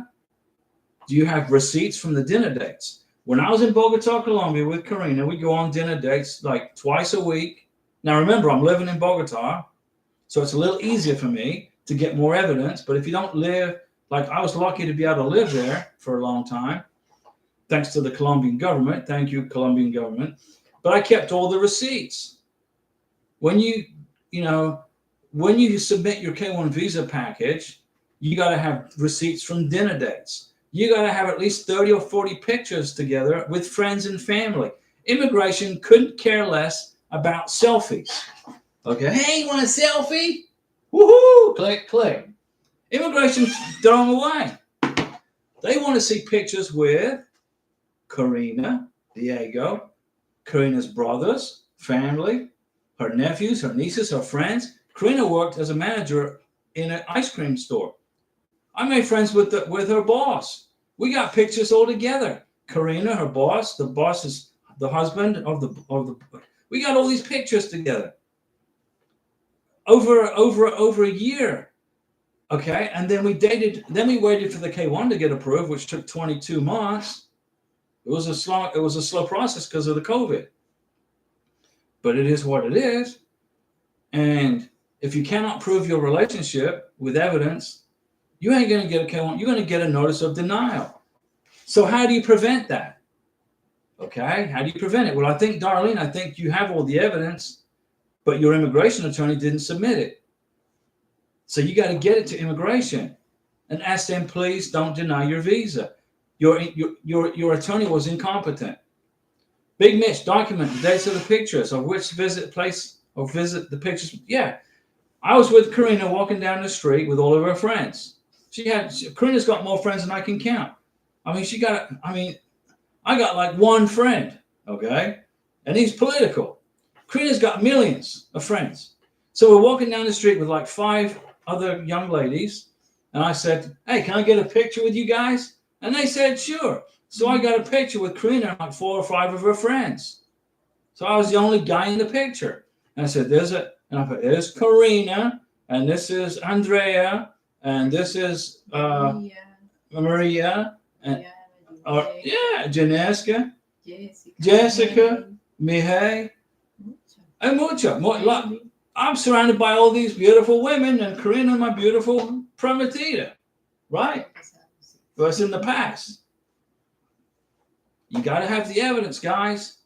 Do you have receipts from the dinner dates? When I was in Bogota, Colombia with Karina, we go on dinner dates like twice a week. Now remember, I'm living in Bogota, so it's a little easier for me to get more evidence. But if you don't live, like I was lucky to be able to live there for a long time, thanks to the Colombian government. Thank you, Colombian government. But I kept all the receipts. When you submit your K-1 visa package, you got to have receipts from dinner dates. You got to have at least 30 or 40 pictures together with friends and family. Immigration couldn't care less about selfies. Okay. Hey, you want a selfie? Woohoo! Click, click. Immigration, throw them away. They want to see pictures with Karina, Diego, Karina's brothers, family, her nephews, her nieces, her friends. Karina worked as a manager in an ice cream store. I made friends with her boss. We got pictures all together. Karina, her boss, the boss is the husband of the. We got all these pictures together. Over a year. Okay, and then we dated. Then we waited for the K-1 to get approved, which took 22 months. It was a slow process because of the COVID. But it is what it is. And if you cannot prove your relationship with evidence, you ain't going to get a K-1. You're going to get a notice of denial. So how do you prevent that? Okay, how do you prevent it? Well, I think, Darlene, you have all the evidence, but your immigration attorney didn't submit it. So you got to get it to immigration and ask them, please don't deny your visa. Your attorney was incompetent. Big Mitch, document the dates of the pictures of which visit the pictures. Yeah, I was with Karina walking down the street with all of her friends. Karina's got more friends than I can count. I got like one friend, okay? And he's political. Karina's got millions of friends. So we're walking down the street with like 5 other young ladies. And I said, hey, can I get a picture with you guys? And they said, sure. So I got a picture with Karina and like 4 or 5 of her friends. So I was the only guy in the picture. And I said, there's Karina, and this is Andrea, And this is Maria, and Janeska, Jessica, Mihai, and mucho. I'm surrounded by all these beautiful women, and Karina, my beautiful prometida, right? But it's in the past. You got to have the evidence, guys.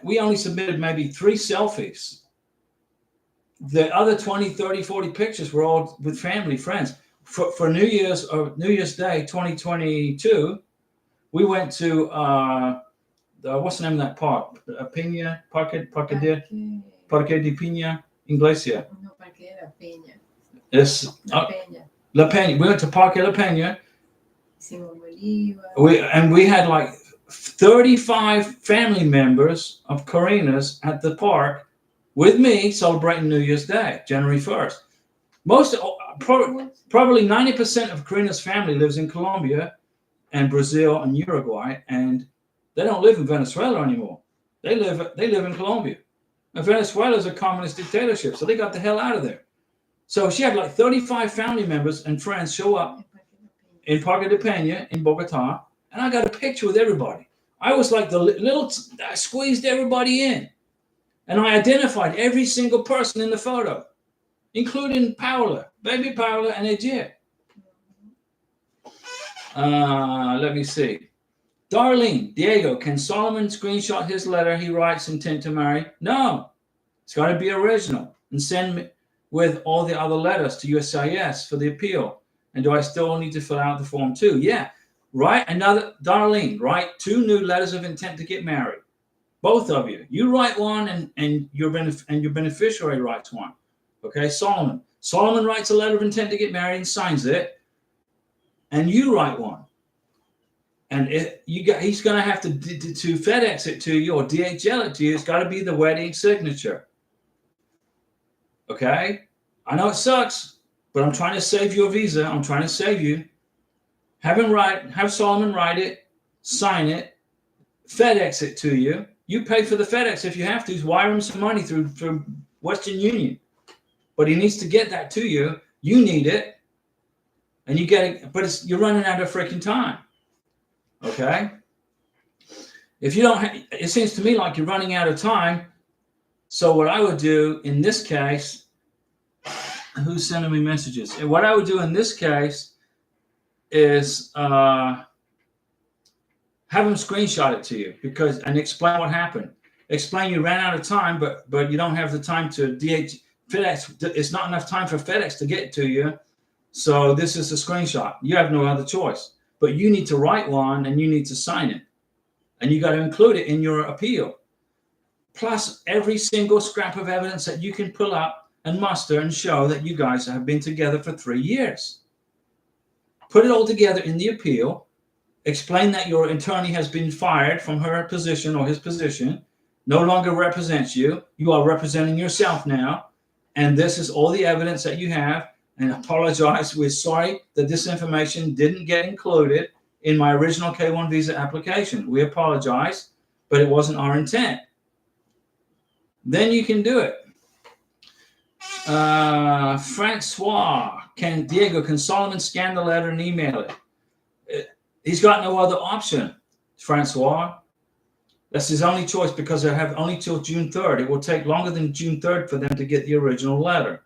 We only submitted maybe 3 selfies. The other 20, 30, 40 pictures were all with family, friends. For New Year's Day 2022, we went to what's the name of that park? Peña, Parque de Peña, Iglesia. No, Parque de la Peña. It's La Peña. We went to Parque La Peña. We had like 35 family members of Karina's at the park with me celebrating New Year's Day, January 1st. Probably 90% of Karina's family lives in Colombia and Brazil and Uruguay, and they don't live in Venezuela anymore. They live in Colombia. And Venezuela is a communist dictatorship, so they got the hell out of there. So she had like 35 family members and friends show up in Parque de Peña in Bogota, and I got a picture with everybody. I was like I squeezed everybody in, and I identified every single person in the photo, including Paula, baby Paula, and Ejir. Let me see. Darlene, Diego, can Solomon screenshot his letter he writes intent to marry? No, it's got to be original and send me with all the other letters to USCIS for the appeal. And do I still need to fill out the form too? Yeah. Darlene, write 2 new letters of intent to get married. Both of you. You write one and your beneficiary writes one. Okay, Solomon. Solomon writes a letter of intent to get married and signs it. And you write one. And he's going to have to FedEx it to you or DHL it to you. It's got to be the wedding signature. Okay? I know it sucks, but I'm trying to save you a visa. I'm trying to save you. Have Solomon write it, sign it, FedEx it to you. You pay for the FedEx if you have to. Wire him some money through Western Union. But he needs to get that to you. You need it. And you get it, but you're running out of freaking time. Okay? If you don't, it seems to me like you're running out of time. So what I would do in this case, who's sending me messages? And what I would do in this case is have them screenshot it to you and explain what happened. Explain you ran out of time, but you don't have the time to FedEx. It's not enough time for FedEx to get it to you. So this is a screenshot. You have no other choice. But you need to write one and you need to sign it. And you got to include it in your appeal. Plus every single scrap of evidence that you can pull up and muster and show that you guys have been together for 3 years. Put it all together in the appeal. Explain that your attorney has been fired from her position or his position, no longer represents you. You are representing yourself now. And this is all the evidence that you have. And apologize. We're sorry that this information didn't get included in my original K1 visa application. We apologize, but it wasn't our intent. Then you can do it. Francois, can Solomon scan the letter and email it? He's got no other option, Francois. That's his only choice because they have only till June 3rd. It will take longer than June 3rd for them to get the original letter.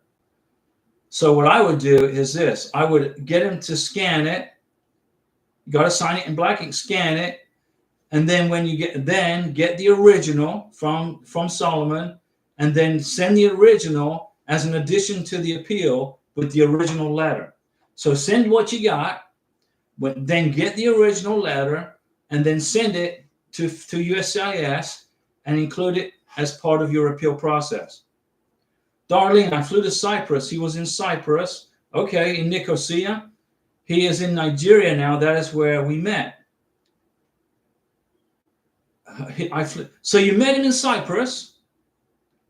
So what I would do is this. I would get him to scan it. You got to sign it in black ink, scan it. And then when you get the original from Solomon and then send the original as an addition to the appeal with the original letter. So send what you got, but then get the original letter and then send it to USCIS and include it as part of your appeal process. Darlene, I flew to Cyprus. He was in Cyprus. Okay, in Nicosia. He is in Nigeria now. That is where we met. So you met him in Cyprus.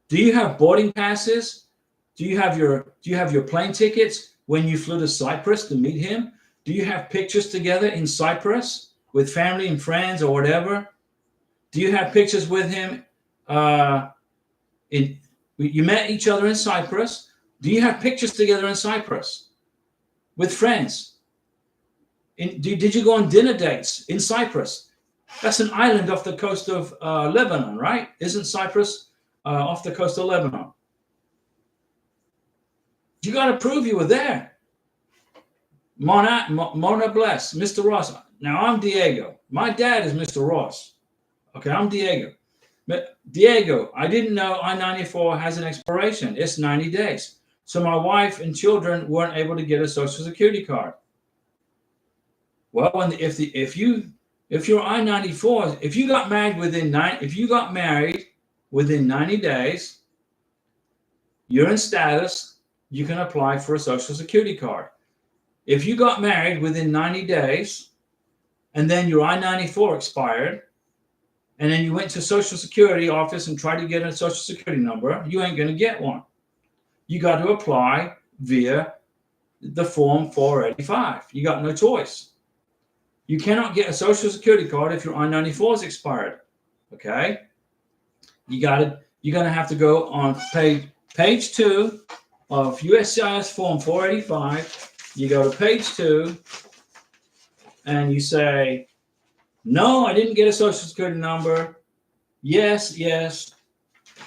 Do you have boarding passes? Do you have your plane tickets when you flew to Cyprus to meet him? Do you have pictures together in Cyprus with family and friends or whatever? Do you have pictures with him You met each other in Cyprus. Do you have pictures together in Cyprus? with friends? Did you go on dinner dates in Cyprus? That's an island off the coast of Lebanon, right? Isn't Cyprus off the coast of Lebanon? You got to prove you were there. Mona Bless, Mr. Ross. Now, I'm Diego. My dad is Mr. Ross. Okay, I'm Diego. Diego, I didn't know I-94 has an expiration. It's 90 days. So my wife and children weren't able to get a Social Security card. Well, if you're I-94, if you got married within 90 days, you're in status, you can apply for a Social Security card. If you got married within 90 days and then your I-94 expired, and then you went to Social Security office and tried to get a Social Security number, you ain't going to get one. You got to apply via the Form 485. You got no choice. You cannot get a Social Security card if your I-94 is expired. Okay? You're going to have to go on page 2 of USCIS Form 485. You go to page 2 and you say, no, I didn't get a Social Security number. Yes,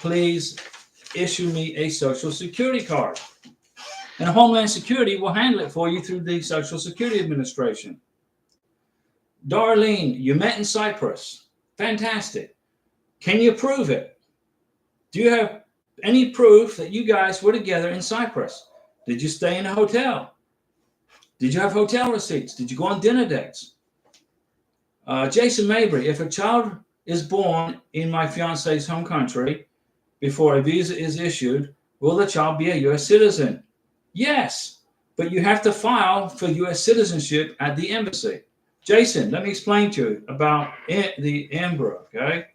please issue me a Social Security card. And Homeland Security will handle it for you through the Social Security Administration. Darlene, you met in Cyprus. Fantastic. Can you prove it? Do you have any proof that you guys were together in Cyprus? Did you stay in a hotel? Did you have hotel receipts? Did you go on dinner dates? Jason Mabry, if a child is born in my fiance's home country before a visa is issued, will the child be a U.S. citizen? Yes, but you have to file for U.S. citizenship at the embassy. Jason, let me explain to you about the EMBRA, okay?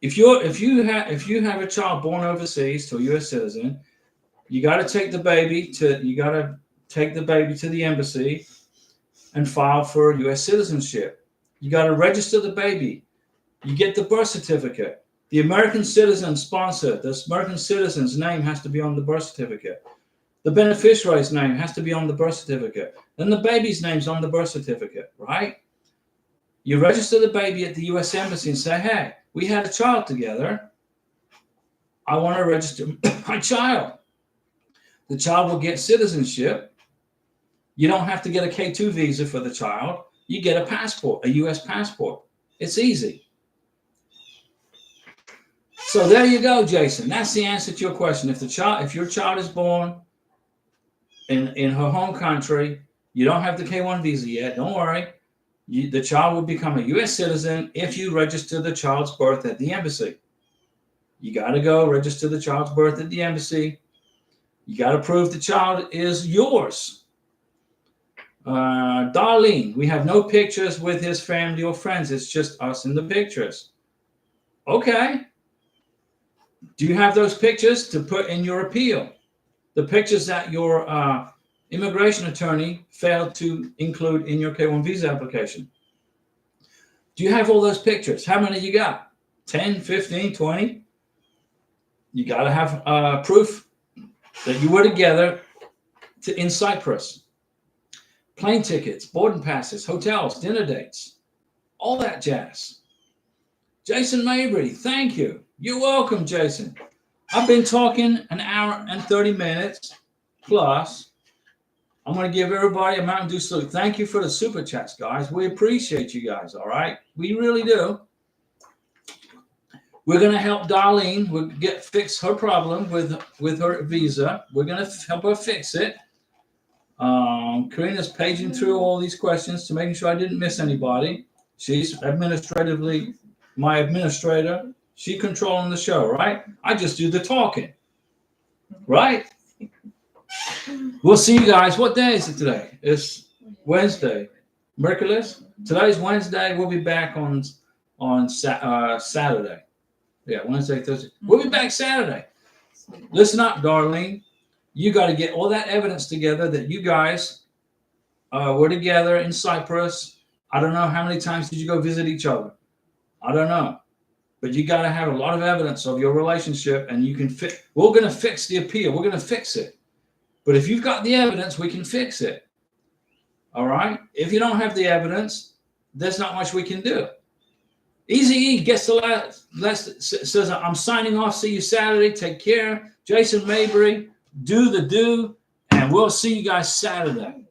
If you have a child born overseas to a U.S. citizen, you got to take the baby to the embassy and file for U.S. citizenship. You got to register the baby. You get the birth certificate. The American citizen sponsor, the American citizen's name has to be on the birth certificate. The beneficiary's name has to be on the birth certificate. Then the baby's name's on the birth certificate, right? You register the baby at the U.S. Embassy and say, hey, we had a child together. I want to register my child. The child will get citizenship. You don't have to get a K-2 visa for the child. You get a passport, a U.S. passport. It's easy. So there you go, Jason. That's the answer to your question. If your child is born in her home country, you don't have the K-1 visa yet. Don't worry. The child will become a U.S. citizen if you register the child's birth at the embassy. You got to go register the child's birth at the embassy. You got to prove the child is yours. Darlene, we have no pictures with his family or friends. It's just us in the pictures. Okay. Do you have those pictures to put in your appeal? The pictures that your immigration attorney failed to include in your K-1 visa application. Do you have all those pictures? How many you got? 10, 15, 20? You got to have proof that you were together in Cyprus. Plane tickets, boarding passes, hotels, dinner dates, all that jazz. Jason Mabry, thank you. You're welcome, Jason. I've been talking an hour and 30 minutes plus. I'm going to give everybody a Mountain Dew salute. Thank you for the super chats, guys. We appreciate you guys, all right? We really do. We're going to help Darlene. We'll fix her problem with her visa. We're going to help her fix it. Karina's paging through all these questions to making sure I didn't miss anybody. She's administratively my administrator. She controlling the show, right? I just do the talking, right? We'll see you guys. What day is it today? It's Wednesday. Merciless. Today's Wednesday. We'll be back on Saturday. Yeah, Wednesday, Thursday. We'll be back Saturday. Listen up, Darlene. You got to get all that evidence together that you guys were together in Cyprus. I don't know how many times did you go visit each other. I don't know. but you got to have a lot of evidence of your relationship, and you can fix. We're going to fix the appeal. We're going to fix it. But if you've got the evidence, we can fix it. All right. If you don't have the evidence, there's not much we can do. Eazy-E gets the last says, I'm signing off. See you Saturday. Take care. Jason Mabry, do, and we'll see you guys Saturday.